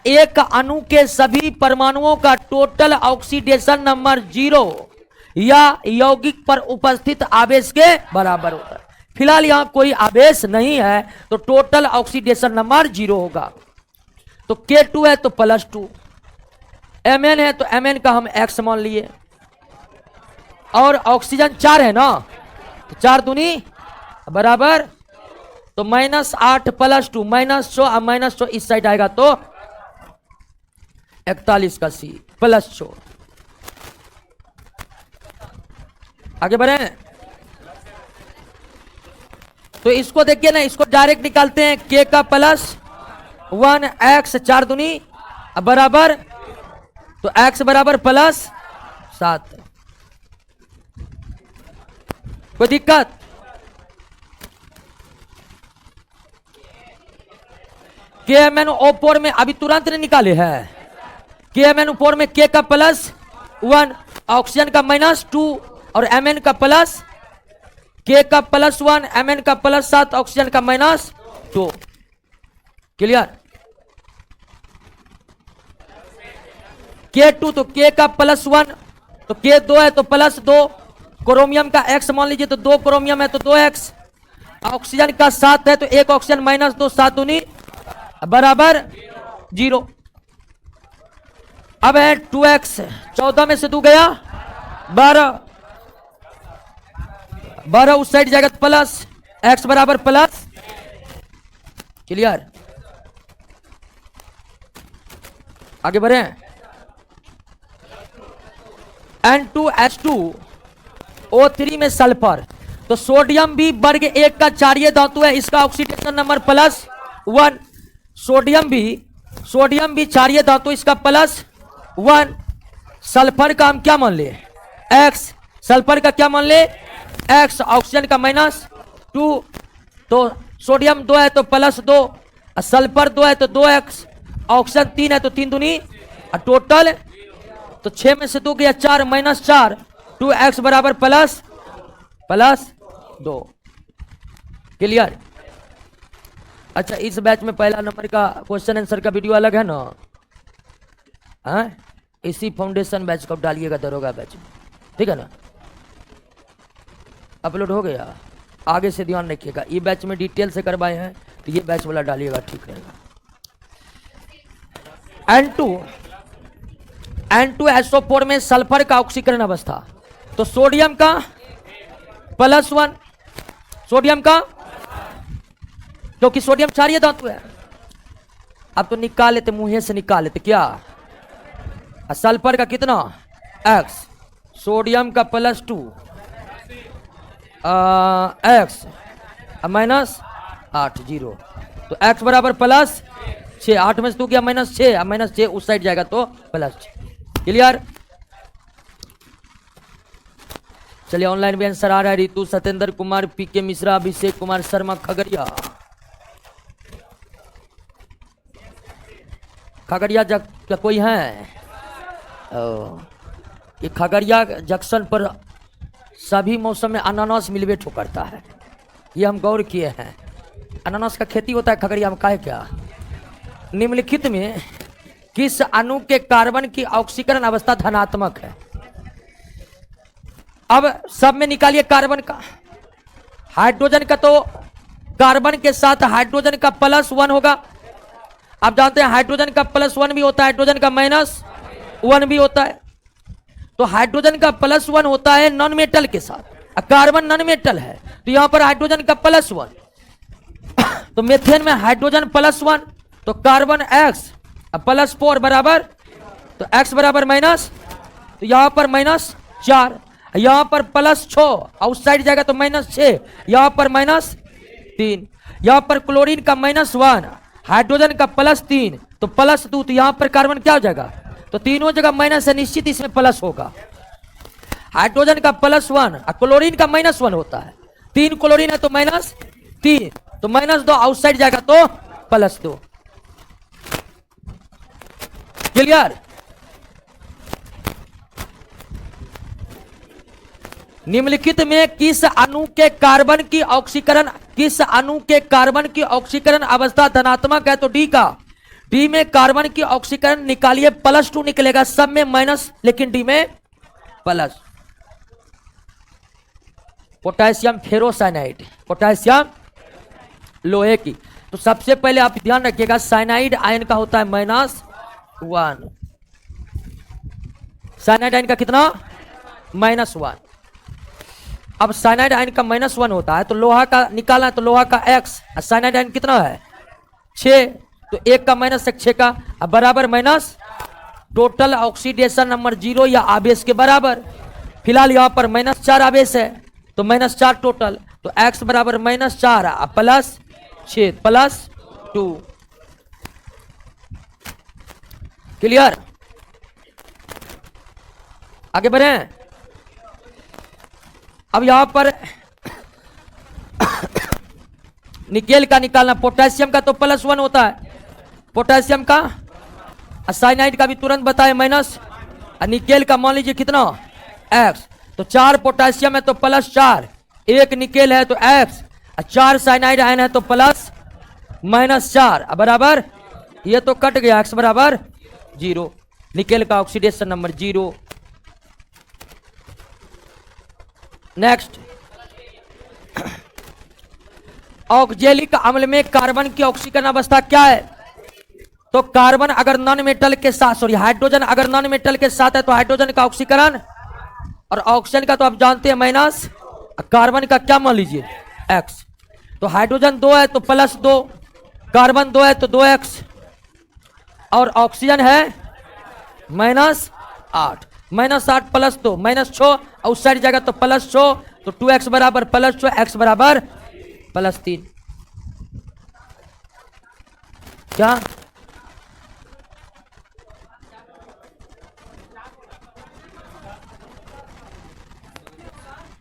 एक अणु के सभी परमाणुओं का टोटल ऑक्सीडेशन नंबर 0 या यौगिक पर उपस्थित आवेश के बराबर होता है। फिलहाल यहां कोई आवेश नहीं है तो टोटल ऑक्सीडेशन नंबर 0 होगा। तो K2 है तो +2, Mn है तो Mn का हम X मान लिए, और ऑक्सीजन 4 है ना, तो 4 दूनी बराबर, तो -8 + 2 -100, अब -100 इस साइड आएगा तो 41 का C +100। आगे बढ़े, तो इसको देखिए ना, इसको डायरेक्ट निकालते हैं। K का +1 X 4 दूनी बराबर, तो X बराबर +7। कोई दिक्कत? KMnO4 में अभी तुरंत नहीं निकाले हैं। KMnO4 में K का +1, ऑक्सीजन का -2 और Mn का K का +1, Mn का +7, ऑक्सीजन का -2। क्लियर? K2 तो K का +1, तो K 2 है तो +2, क्रोमियम का X मान लीजिए तो 2 क्रोमियम है तो 2X, ऑक्सीजन का 7 है तो 1 ऑक्सीजन -2, 7 दूनी बराबर 0। अब है 2X, 14 में से 2 गया 12, 12 उस साइड जाएगा तो प्लस, X बराबर प्लस। क्लियर? आगे बढ़े, N2H2O3 में सल्फर, तो सोडियम भी वर्ग 1 का क्षारीय धातु है, इसका ऑक्सीडेशन नंबर +1। सोडियम भी क्षारीय धातु, इसका +1। सल्फर का हम क्या मान ले X, सल्फर का क्या मान ले X, ऑक्सीजन का -2, तो सोडियम 2 है तो +2, सल्फर 2 है तो 2X, ऑक्सीजन 3 है तो 3 दूनी टोटल, तो 6 में से 2 गया 4, -4, 2X बराबर +2। क्लियर? अच्छा, इस बैच में पहला नंबर का क्वेश्चन आंसर का वीडियो अलग है ना, इसी फाउंडेशन बैच को डालिएगा दरोगा बैच में, ठीक है ना, अपलोड हो गया। आगे से ध्यान रखिएगा, ये बैच में डिटेल से करवाए हैं तो ये बैच वाला डालिएगा, ठीक रहेगा। N2SO4 में सल्फर का ऑक्सीकरण अवस्था, तो सोडियम का +1, सोडियम का, क्योंकि सोडियम क्षारीय धातु है। अब तो निकाल लेते, मुंह से निकाल लेते क्या, सल्फर का कितना X, सोडियम का +2 X -8 0, तो X बराबर +6, 8 में से 2 गया -6, -6 उस साइड जाएगा तो +6। क्लियर? चलिए, ऑनलाइन भी आंसर आ रहा है। रितु, सत्येंद्र कुमार, PK मिश्रा, अभिषेक कुमार शर्मा, खगड़िया क्या कोई है? ये खगड़िया जंक्शन पर सभी मौसम में अनानास मिलवे ठोकरता है, ये हम गौर किए हैं। अनानास का खेती होता है खगड़िया में, काहे क्या? निम्नलिखित में किस अणु के कार्बन की ऑक्सीकरण अवस्था धनात्मक है? अब सब में निकालिए कार्बन का, हाइड्रोजन का तो कार्बन के साथ हाइड्रोजन का +1 होगा। आप जानते हैं हाइड्रोजन का +1 भी होता है, हाइड्रोजन का -1 भी होता है। तो हाइड्रोजन का +1 होता है नॉन मेटल के साथ, कार्बन नॉन मेटल है तो यहां पर हाइड्रोजन का +1। तो मेथेन में हाइड्रोजन +1 तो कार्बन X +4 बराबर, तो X बराबर माइनस, तो यहां पर -4, यहां पर +6, आउट साइड जाएगा तो -6, यहां पर -3, यहां पर क्लोरीन का -1, हाइड्रोजन का +3 तो +2, तो यहां पर कार्बन क्या हो जाएगा, तो तो तीनों जगह माइनस है, निश्चित इसमें प्लस होगा। हाइड्रोजन का +1 और क्लोरीन का -1 होता है। 3 क्लोरीन है तो -3, तो -2 आउटसाइड जाएगा तो +2। क्लियर? निम्नलिखित में किस अणु के कार्बन की ऑक्सीकरण अवस्था धनात्मक है? तो डी का। डी में कार्बन की ऑक्सीकरण निकालिए, +2 निकलेगा, सब में माइनस लेकिन डी में प्लस। पोटेशियम फेरोसाइनाइड, पोटेशियम लोहे की। तो सबसे पहले आप ध्यान रखिएगा साइनाइड आयन का होता है -1। साइनाइड आयन का कितना? -1। अब साइनाइड आयन का -1 होता है तो लोहा का निकालना है, तो लोहा का X, साइनाइड आयन कितना है? 6, तो 1 का -1 6 का, अब बराबर माइनस, टोटल ऑक्सीडेशन नंबर 0 या आवेश के बराबर। फिलहाल यहां पर -4 आवेश है तो -4 टोटल, तो X बराबर -4 +6 +2। क्लियर? आगे बढ़े। अब यहां पर निकेल का निकालना, पोटेशियम का तो +1 होता है, पोटेशियम का। साइनाइड का भी तुरंत बताए माइनस, निकेल का मान लीजिए कितना? X, तो 4 पोटेशियम है तो +4, 1 निकेल है तो X, 4 साइनाइड आयन है तो +-4 बराबर, ये तो कट गया, X बराबर 0। निकेल का ऑक्सीडेशन नंबर 0। नेक्स्ट, ऑक्जेलिक अम्ल में कार्बन की ऑक्सीकरण अवस्था क्या है? तो कार्बन अगर नॉन मेटल के साथ, हाइड्रोजन अगर नॉन मेटल के साथ है तो हाइड्रोजन का ऑक्सीकरण, और ऑक्सीजन का तो आप जानते हैं माइनस, कार्बन का क्या मान लीजिए? X। तो हाइड्रोजन 2 है तो +2, कार्बन 2 है तो 2X, और ऑक्सीजन है -8, -8 +2 -6, आउटसाइड जाएगा तो +6, तो 2X बराबर +6, X बराबर +3। क्या?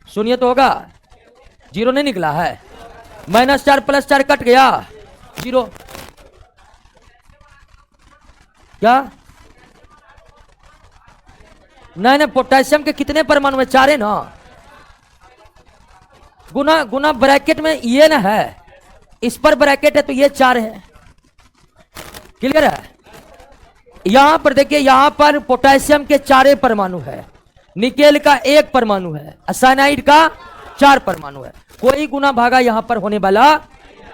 सुनिए तो होगा, 0 नहीं निकला है, -4 +4 कट गया, 0। क्या? नहीं, पोटेशियम के कितने परमाणु में? 4 है ना, गुना ब्रैकेट में ये ना है, इस पर ब्रैकेट है तो ये 4 है। क्लियर है? यहां पर देखिए, यहां पर पोटेशियम के 4 परमाणु है, निकेल का 1 परमाणु है, साइनाइड का 4 परमाणु है, कोई गुना भागा यहां पर होने वाला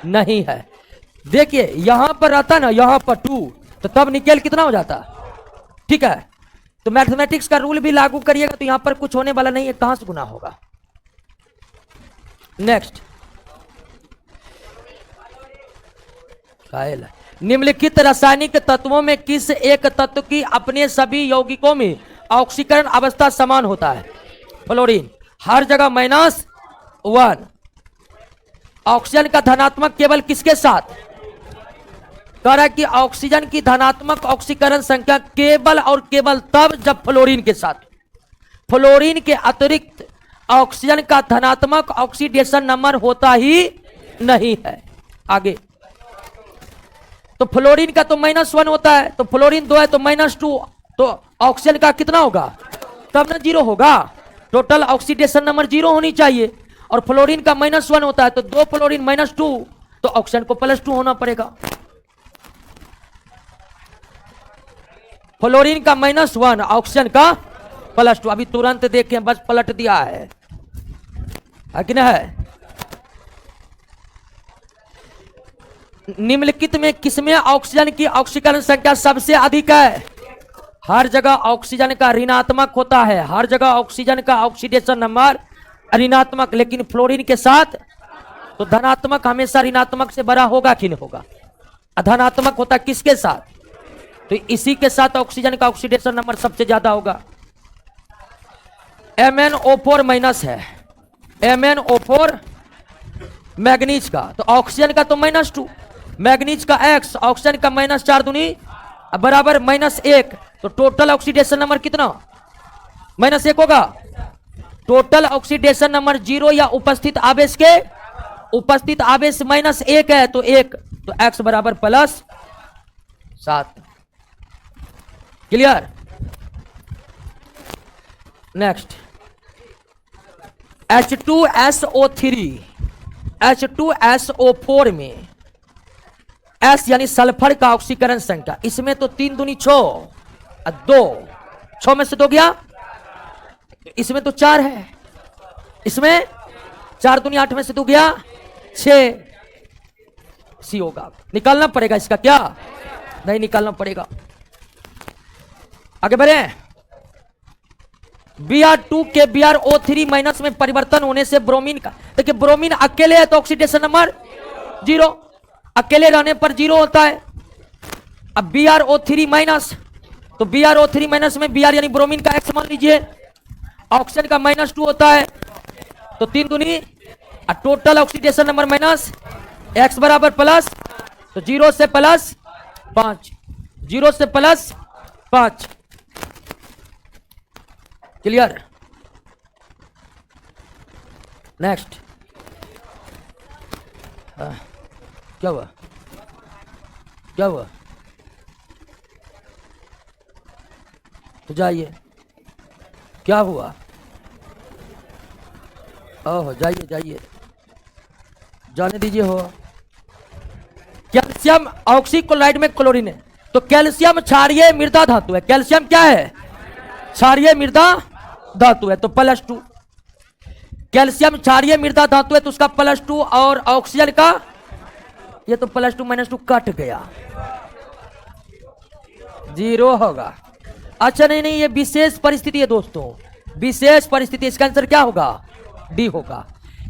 नहीं है। देखिए यहां पर रहता ना, यहां पर 2, तो तब निकेल कितना हो जाता? ठीक है, तो मैथमेटिक्स का रूल भी लागू करिएगा तो यहां पर कुछ होने वाला नहीं है, कहां से गुना होगा। नेक्स्ट, निम्नलिखित रासायनिक तत्वों में किस एक तत्व की अपने सभी यौगिकों में ऑक्सीकरण अवस्था समान होता है? फ्लोरीन, हर जगह -1। ऑक्सीजन का धनात्मक केवल किसके साथ? कह रहा है कि ऑक्सीजन की धनात्मक ऑक्सीकरण संख्या केवल और केवल तब जब फ्लोरीन के साथ। फ्लोरीन के अतिरिक्त ऑक्सीजन का धनात्मक ऑक्सीडेशन नंबर होता ही नहीं है। आगे, तो फ्लोरीन का तो -1 होता है, तो फ्लोरीन 2 है तो -2, तो ऑक्सीजन का कितना होगा? तब ना 0 होगा, टोटल ऑक्सीडेशन नंबर 0 होनी चाहिए, और फ्लोरीन का -1 होता है तो 2 फ्लोरीन -2, तो ऑक्सीजन को +2 होना पड़ेगा। फ्लोरीन का -1, ऑक्सीजन का +2। अभी तुरंत देखें, बस पलट दिया है कि नहीं है? निम्नलिखित में किसमें ऑक्सीजन की ऑक्सीकरण संख्या सबसे अधिक है? हर जगह ऑक्सीजन का ऋणात्मक होता है, हर जगह ऑक्सीजन का ऑक्सीडेशन नंबर ऋणात्मक, लेकिन फ्लोरीन के साथ तो धनात्मक हमेशा ऋणात्मक से बड़ा होगा कि नहीं होगा? धनात्मक होता किसके साथ? तो इसी के साथ ऑक्सीजन का ऑक्सीडेशन नंबर सबसे ज्यादा होगा। MnO4 माइनस है, MnO4 मैग्नीज का, तो ऑक्सीजन का तो -2, मैग्नीज का X, ऑक्सीजन का -4 दूनी अब बराबर -1, तो टोटल ऑक्सीडेशन नंबर कितना? -1 होगा। टोटल ऑक्सीडेशन नंबर 0 या उपस्थित आवेश के उपस्थित आवेश -1 है तो 1, तो x बराबर +7। क्लियर? नेक्स्ट H2SO3 H2SO4 में S यानी सल्फर का ऑक्सीकरण संख्या, इसमें तो 3 दूनी 6 और 2, 6 में से 2 गया, इसमें तो 4 है, इसमें 4 दूनी 8 में से 2 गया 6, सी होगा। निकालना पड़ेगा इसका, क्या नहीं निकालना पड़ेगा। आगे बढ़े। Br2 के BrO3 माइनस में परिवर्तन होने से ब्रोमीन का, देखिए ब्रोमीन अकेले है तो ऑक्सीडेशन नंबर 0, अकेले रहने पर 0 होता है। अब BrO3 माइनस, तो BrO3 माइनस में Br यानी ब्रोमीन का X मान लीजिए, ऑक्सीजन का -2 होता है, तो 3 दूनी total oxidation number minus, X बराबर प्लस, तो 0 से +5, 0 से +5। क्लियर? नेक्स्ट। क्या हुआ? क्या हुआ? तो जाइए, क्या हुआ? ओह जाइए जाइए, जाने दीजिए। हो कैल्शियम ऑक्सीक्लोराइड में क्लोरीन है, तो कैल्शियम क्षारीय मृदा धातु है। कैल्शियम क्या है? क्षारीय मृदा धातु है, तो +2। कैल्शियम क्षारीय मृदा धातु है तो उसका +2, और ऑक्सीजन का ये तो +2 -2 कट गया, 0 होगा। अच्छा नहीं नहीं, ये विशेष परिस्थिति है दोस्तों, विशेष परिस्थिति। इसका आंसर क्या होगा? डी होगा।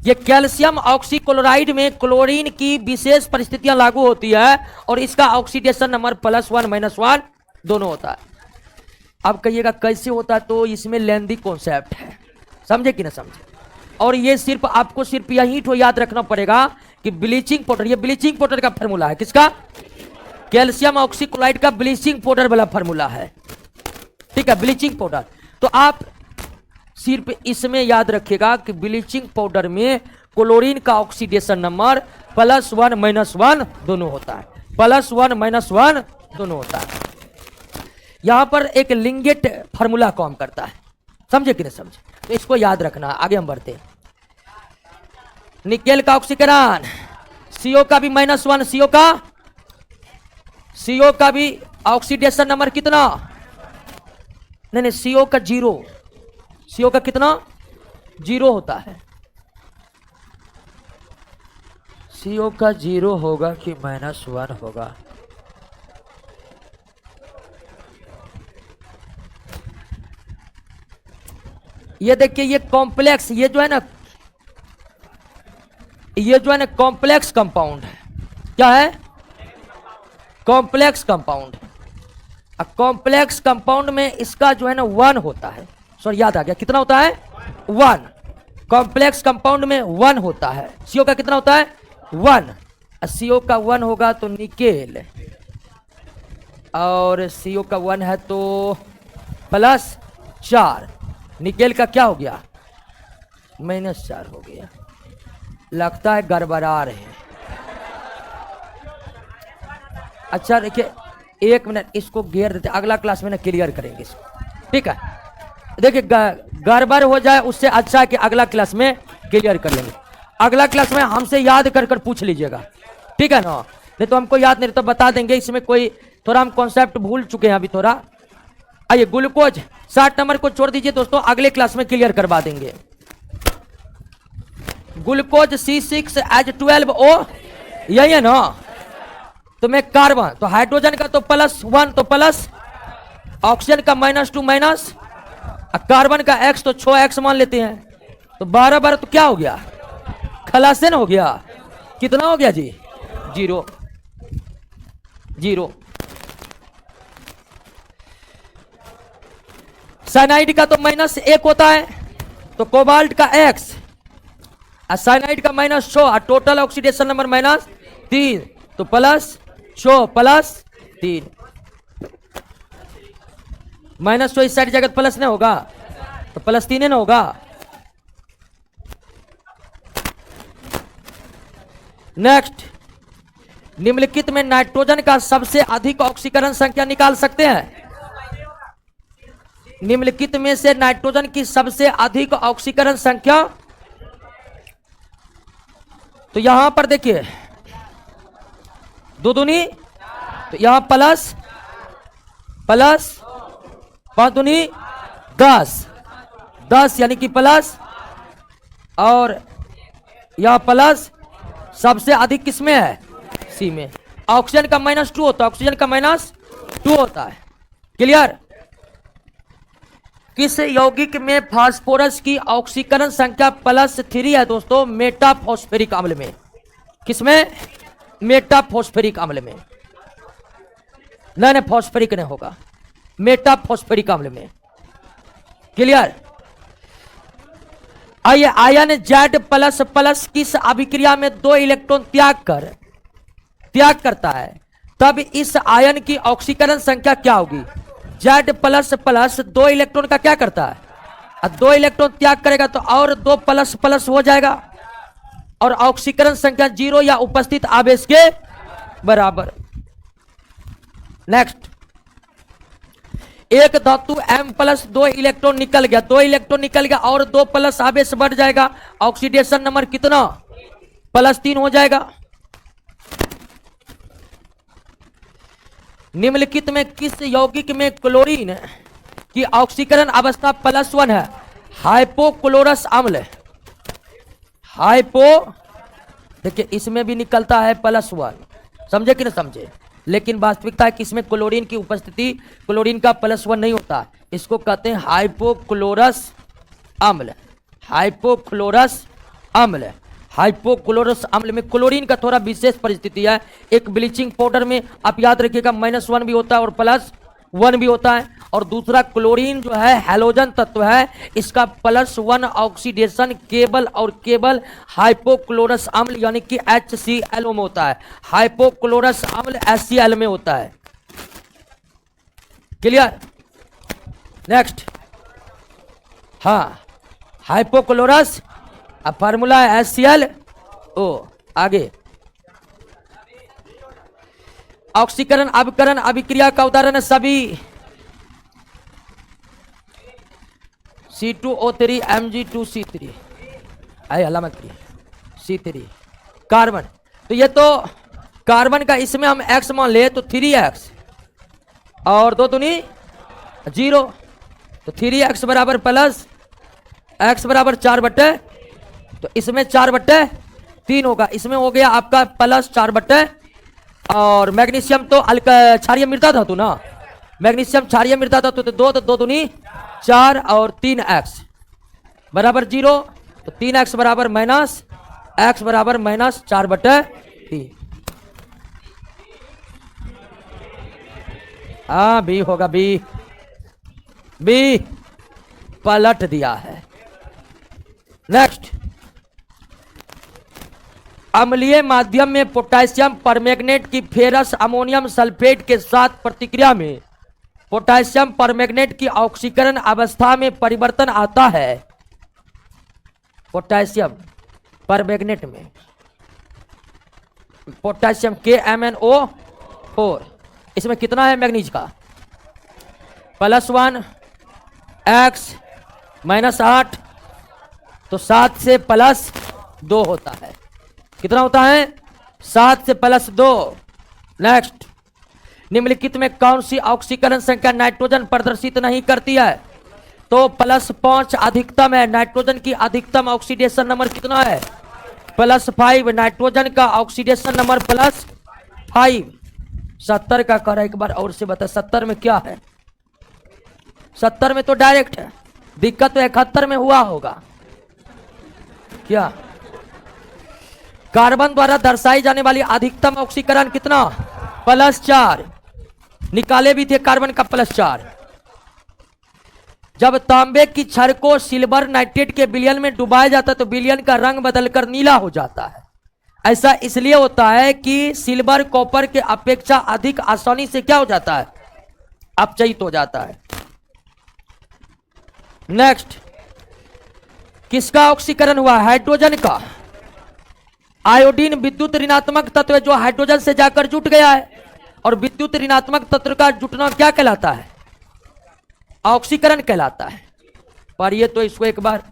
ये कैल्शियम ऑक्सीक्लोराइड में क्लोरीन की विशेष परिस्थितियां लागू होती है और इसका ऑक्सीडेशन नंबर +1 -1 दोनों होता है। अब कहिएगा कैसे होता है, तो इसमें लेंदी कॉन्सेप्ट है, समझे कि ना समझे। और ये सिर्फ आपको सिर्फ यही तो याद रखना पड़ेगा कि ब्लीचिंग पाउडर, ये ब्लीचिंग पाउडर का फार्मूला है। किसका? कैल्शियम ऑक्सीक्लोराइड का ब्लीचिंग पाउडर वाला फार्मूला है, ठीक है, ब्लीचिंग पाउडर। तो आप सिर्फ इसमें याद रखिएगा कि ब्लीचिंग पाउडर में क्लोरीन का ऑक्सीडेशन नंबर +1 -1 दोनों होता है, +1 -1 दोनों होता है। यहां पर एक लिंगेट फार्मूला काम करता है, समझे कि नहीं समझे, तो इसको याद रखना। आगे हम बढ़ते हैं। निकेल का ऑक्सीकरण, CO का भी -1, CO का भी ऑक्सीडेशन नंबर कितना? नहीं CO का 0, CO का कितना? 0 होता है। CO का 0 होगा कि -1 होगा? ये देखिए, ये कॉम्प्लेक्स, ये जो है ना, ये जो है ना कॉम्प्लेक्स कंपाउंड है। क्या है? Complex compound. कॉम्प्लेक्स कंपाउंड में इसका जो है ना 1 होता है, सॉरी याद आ गया, कितना होता है? 1। कॉम्प्लेक्स कंपाउंड में 1 होता है। CO का कितना होता है? 1। CO का 1 होगा तो निकेल, और CO का 1 है तो +4। निकेल का क्या हो गया? -4 हो गया। लगता है गड़बड़ा रहे हैं। अच्छा देखिए, 1 मिनट इसको घेर देते, अगला क्लास में ना क्लियर करेंगे इसको, ठीक है। देखिए गड़बड़ हो जाए उससे अच्छा है कि अगला क्लास में क्लियर कर लेंगे। अगला क्लास में हमसे याद कर कर पूछ लीजिएगा, ठीक है ना, नहीं तो हमको याद नहीं तो बता देंगे। इसमें कोई थोड़ा हम कॉन्सेप्ट भूल चुके हैं अभी थोड़ा। आइए ग्लूकोज 60 नंबर को छोड़ दीजिए दोस्तों, अगले क्लास में क्लियर करवा देंगे। ग्लूकोज C6H12O, यही है ना, तो मैं कार्बन, तो हाइड्रोजन का तो +1, तो प्लस, ऑक्सीजन का -2 माइनस, कार्बन का X तो 6X मान लेते हैं, तो 12 तो क्या हो गया? खलासेन हो गया। कितना हो गया जी? 0 0। साइनाइड का तो -1 होता है, तो कोबाल्ट का X, साइनाइड का -6, टोटल ऑक्सीडेशन नंबर -3, तो +6 +3। माइनस तो इस साइड जगह प्लस नहीं होगा, तो प्लस 3 ना होगा। नेक्स्ट, निम्नलिखित में नाइट्रोजन का सबसे अधिक ऑक्सीकरण संख्या निकाल सकते हैं। निम्नलिखित में से नाइट्रोजन की सबसे अधिक ऑक्सीकरण संख्या, तो यहां पर देखिए 2 दूनी, तो यहां प्लस प्लस 5 दूनी 10 यानी कि प्लस, और यह प्लस सबसे अधिक किसमें है, सी में। ऑक्सीजन का -2 होता है, ऑक्सीजन का -2 होता है। क्लियर। किस यौगिक में फास्फोरस की ऑक्सीकरण संख्या +3 है दोस्तों? मेटाफॉस्फेरिक अम्ल में। किसमें? मेटाफॉस्फेरिक अम्ल में। नहीं फॉस्फेरिक नहीं होगा, मेटाफॉस्फेरिक अम्ल में। क्लियर। आइए, आयन Z++ किस अभिक्रिया में 2 इलेक्ट्रॉन त्याग करता है, तब इस आयन की ऑक्सीकरण संख्या क्या होगी? Z++ 2 इलेक्ट्रॉन का क्या करता है? 2 इलेक्ट्रॉन त्याग करेगा तो और 2++ हो जाएगा, और ऑक्सीकरण संख्या 0 या उपस्थित आवेश के बराबर। नेक्स्ट, एक धातु M+ 2 इलेक्ट्रॉन निकल गया, 2 इलेक्ट्रॉन निकल गया और 2+ आवेश बढ़ जाएगा, ऑक्सीडेशन नंबर कितना? +3 हो जाएगा। निम्नलिखित में किस यौगिक में क्लोरीन की ऑक्सीकरण अवस्था +1 है? हाइपोक्लोरस अम्ल। देखिए इसमें भी निकलता है +1, समझे कि ना समझे? लेकिन वास्तविकता है कि इसमें क्लोरीन की उपस्थिति, क्लोरीन का +1 नहीं होता, इसको कहते हैं हाइपोक्लोरस अम्ल। हाइपोक्लोरस अम्ल में क्लोरीन का थोड़ा विशेष परिस्थिति है। एक ब्लीचिंग पाउडर में आप याद रखिएगा -1 भी होता है और +1 भी होता है, और दूसरा क्लोरीन जो है हैलोजन तत्व है, इसका +1 ऑक्सीडेशन केवल हाइपोक्लोरस अम्ल यानी कि HCl में होता है। हाइपोक्लोरस अम्ल HCl में होता है। क्लियर। नेक्स्ट, हाँ, हाइपोक्लोरस, अब फार्मूला है HClO। आगे, ऑक्सीकरण अभिकरण अभिक्रिया का उदाहरण है सभी। C2O3 Mg2C3, आए हल्ला मत करिए, C3 कार्बन। तो ये तो कार्बन का, इसमें हम X मान ले तो 3X और 2 दूनी 0, तो 3X बराबर प्लस X बराबर 4/, तो इसमें 4/3 होगा। इसमें हो गया आपका +4/, और मैग्नीशियम तो क्षारीय मृदा धातु ना, मैग्नीशियम क्षारीय मृदा धातु, तो 2 दूनी 4 और 3X बराबर 0, तो 3X बराबर -X बराबर -4/3। हाँ बी होगा, बी पलट दिया है। नेक्स्ट, अम्लीय माध्यम में पोटेशियम परमैंगनेट की फेरस अमोनियम सल्फेट के साथ प्रतिक्रिया में पोटेशियम परमैंगनेट की ऑक्सीकरण अवस्था में परिवर्तन आता है। पोटेशियम परमैंगनेट में पोटेशियम KMnO4, इसमें कितना है मैग्नीज का? +1 X -8, तो 7 से +2 होता है। कितना होता है? 7 से +2। नेक्स्ट, निम्नलिखित में कौन सी ऑक्सीकरण संख्या नाइट्रोजन प्रदर्शित नहीं करती है? तो +5 अधिकतम है। नाइट्रोजन की अधिकतम ऑक्सीडेशन नंबर कितना है? +5। नाइट्रोजन का ऑक्सीडेशन नंबर +5। 70 का कर, एक बार और से बता, 70 में क्या है? 70 में तो डायरेक्ट है, दिक्कत तो 71 में हुआ होगा। क्या? कार्बन द्वारा दर्शाई जाने वाली अधिकतम ऑक्सीकरण कितना? +4। निकाले भी थे कार्बन का +4। जब तांबे की छड़ को सिल्वर नाइट्रेट के विलयन में डुबाया जाता है तो विलयन का रंग बदलकर नीला हो जाता है। ऐसा इसलिए होता है कि सिल्वर कॉपर के अपेक्षा अधिक आसानी से क्या हो जाता है? अपचयित हो जाता है। नेक्स्ट, किसका ऑक्सीकरण हुआ? हाइड्रोजन का। आयोडीन विद्युत ऋणात्मक तत्व है जो हाइड्रोजन से जाकर जुट गया है, और विद्युत ऋणात्मक तत्व का जुटना क्या कहलाता है? ऑक्सीकरण कहलाता है। पढ़िए तो इसको एक बार।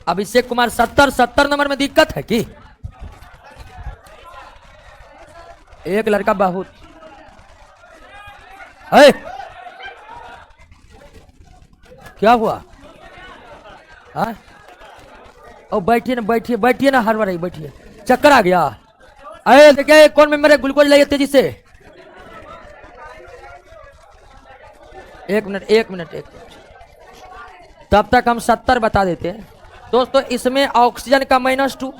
अभिषेक कुमार 70 नंबर में दिक्कत है कि एक लड़का बहुत है। क्या हुआ? हाँ, और बैठिए ना, बैठिए ना, हर बार बैठिए। चक्कर आ गया? अरे देखिए कौन मेंबर है, ग्लूकोज लाइए तेजी से। एक मिनट। तब तक हम 70 बता देते हैं दोस्तों। इसमें ऑक्सीजन का -2,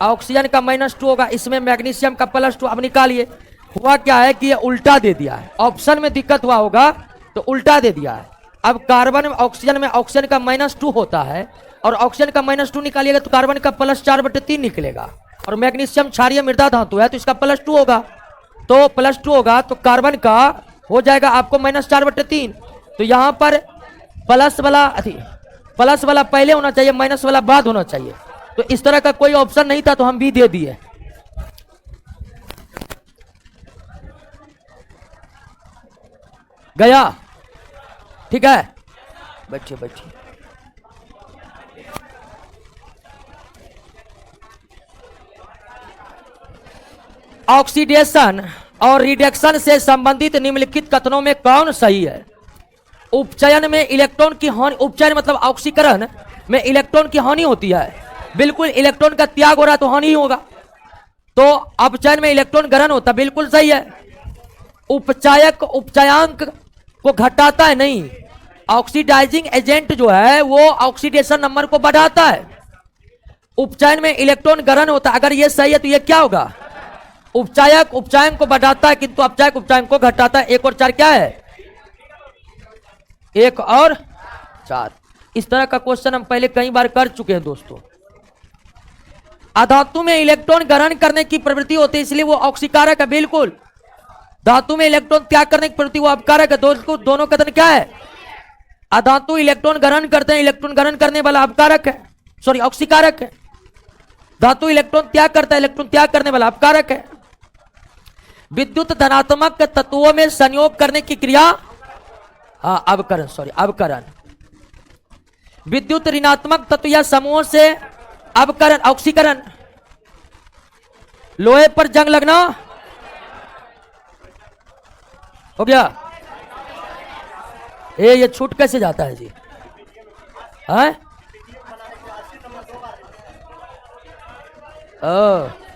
ऑक्सीजन का -2 होगा, इसमें मैग्नीशियम का +2। अब निकालिए, हुआ क्या है कि ये उल्टा दे दिया है। ऑप्शन में दिक्कत हुआ होगा तो उल्टा दे दिया है। अब कार्बन में ऑक्सीजन का -2 होता है, और ऑक्सीजन का -2 निकालिएगा तो कार्बन का +4/3 निकलेगा, और मैग्नीशियम क्षारीय मृदा धातु है तो इसका +2 होगा। तो +2 होगा तो कार्बन का हो जाएगा आपको -4/3। तो यहां पर प्लस वाला पहले होना चाहिए, माइनस वाला बाद होना चाहिए। तो इस तरह का कोई ऑप्शन नहीं था तो हम भी दे दिए। गया? ठीक है, बैठिए। ऑक्सीडेशन और रिडक्शन से संबंधित निम्नलिखित कथनों में कौन सही है? उपचयन में इलेक्ट्रॉन की हानि, उपचयन मतलब ऑक्सीकरण में इलेक्ट्रॉन की हानि होती है। बिल्कुल, इलेक्ट्रॉन का त्याग हो रहा है तो हानि ही होगा। तो अपचयन में इलेक्ट्रॉन ग्रहण होता, बिल्कुल सही है। उपचायक उपचायांक को घटाता है नहीं, ऑक्सीडाइजिंग एजेंट जो है वो ऑक्सीडेशन नंबर को बढ़ाता है। उपचयन में इलेक्ट्रॉन ग्रहण होता है, अगर ये सही है तो ये क्या होगा? उपचायक उपचायन को बढ़ाता है किंतु अपचायक उपचायन को घटाता है। 1 और 4 क्या है? 1 और 4। इस तरह का क्वेश्चन हम पहले कई बार कर चुके हैं दोस्तों। अधातु में इलेक्ट्रॉन ग्रहण करने की प्रवृत्ति होती है इसलिए वो ऑक्सीकारक है। बिल्कुल, धातु में इलेक्ट्रॉन त्याग करने की प्रवृत्ति वो अपकारक है। दोनों कथन क्या है? अधातु इलेक्ट्रॉन ग्रहण करते हैं, इलेक्ट्रॉन ग्रहण करने वाला अपकारक है, सॉरी ऑक्सीकारक है। धातु इलेक्ट्रॉन त्याग करता है, इलेक्ट्रॉन त्याग करने वाला अपकारक है। विद्युत धनात्मक तत्वों में संयोग करने की क्रिया, हाँ अवकरण, सॉरी अवकरण। विद्युत ऋणात्मक तत्व या समूहों से अवकरण, ऑक्सीकरण। लोहे पर जंग लगना हो गया। ये छूट कैसे जाता है जी? है?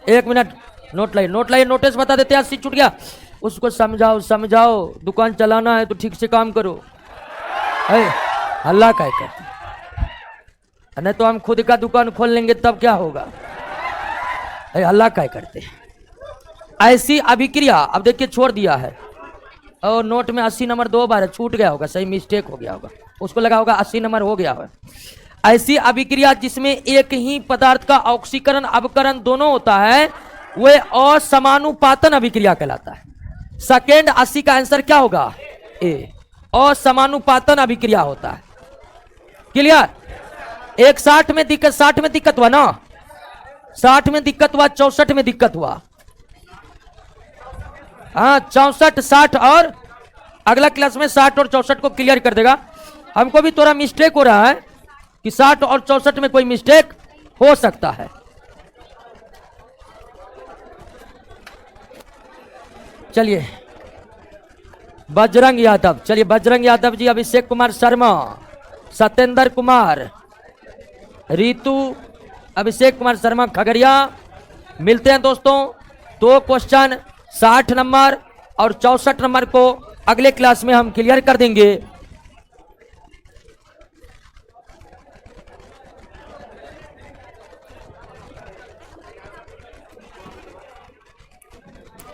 एक मिनट, नोट लाइए, नोटिस बता देते हैं। 80 छूट गया, उसको समझाओ। दुकान चलाना है तो ठीक से काम करो। हल्ला काय करते, नहीं तो हम खुद का दुकान खोल लेंगे तब क्या होगा? हल्ला काय करते। ऐसी अभिक्रिया, अब देखिए छोड़ दिया है, और नोट में 80 नंबर 2 बार छूट गया होगा, सही मिस्टेक हो गया होगा, उसको लगा होगा 80 नंबर हो गया है। ऐसी अभिक्रिया जिसमें एक ही पदार्थ का ऑक्सीकरण अवकरण दोनों होता है वह असमानुपातन अभिक्रिया कहलाता है। सेकेंड 80 का आंसर क्या होगा? ए, असमानुपातन अभिक्रिया होता है। क्लियर? एक 60 में दिक्कत हुआ ना, 60 में दिक्कत हुआ, 64 में दिक्कत हुआ। हाँ 64, 60 और अगला क्लास में 60 और 64 को क्लियर कर देगा। हमको भी थोड़ा मिस्टेक हो रहा है कि 60 और 64 में कोई मिस्टेक हो सकता है। चलिए बजरंग यादव जी, अभिषेक कुमार शर्मा, सत्येंद्र कुमार, रीतू, अभिषेक कुमार शर्मा खगड़िया। मिलते हैं दोस्तों, 2 क्वेश्चन 60 नंबर और 64 नंबर को अगले क्लास में हम क्लियर कर देंगे।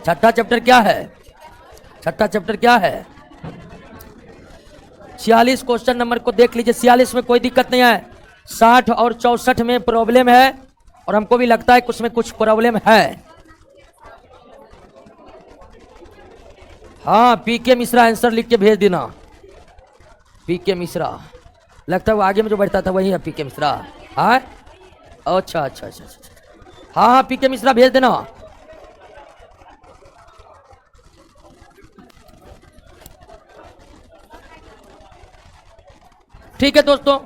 छठा चैप्टर क्या है? 46 क्वेश्चन नंबर को देख लीजिए। 46 में कोई दिक्कत नहीं है, 60 और 64 में प्रॉब्लम है और हमको भी लगता है कि उसमें कुछ प्रॉब्लम है। हाँ, पीके मिश्रा आंसर लिख के भेज देना। पीके मिश्रा, लगता है वो आगे में जो बैठता था वही है पीके मिश्रा। हाँ अच्छा अच्छा अच्छा अच्छा, हाँ हाँ पीके मिश्रा भेज देना। ठीक है दोस्तों।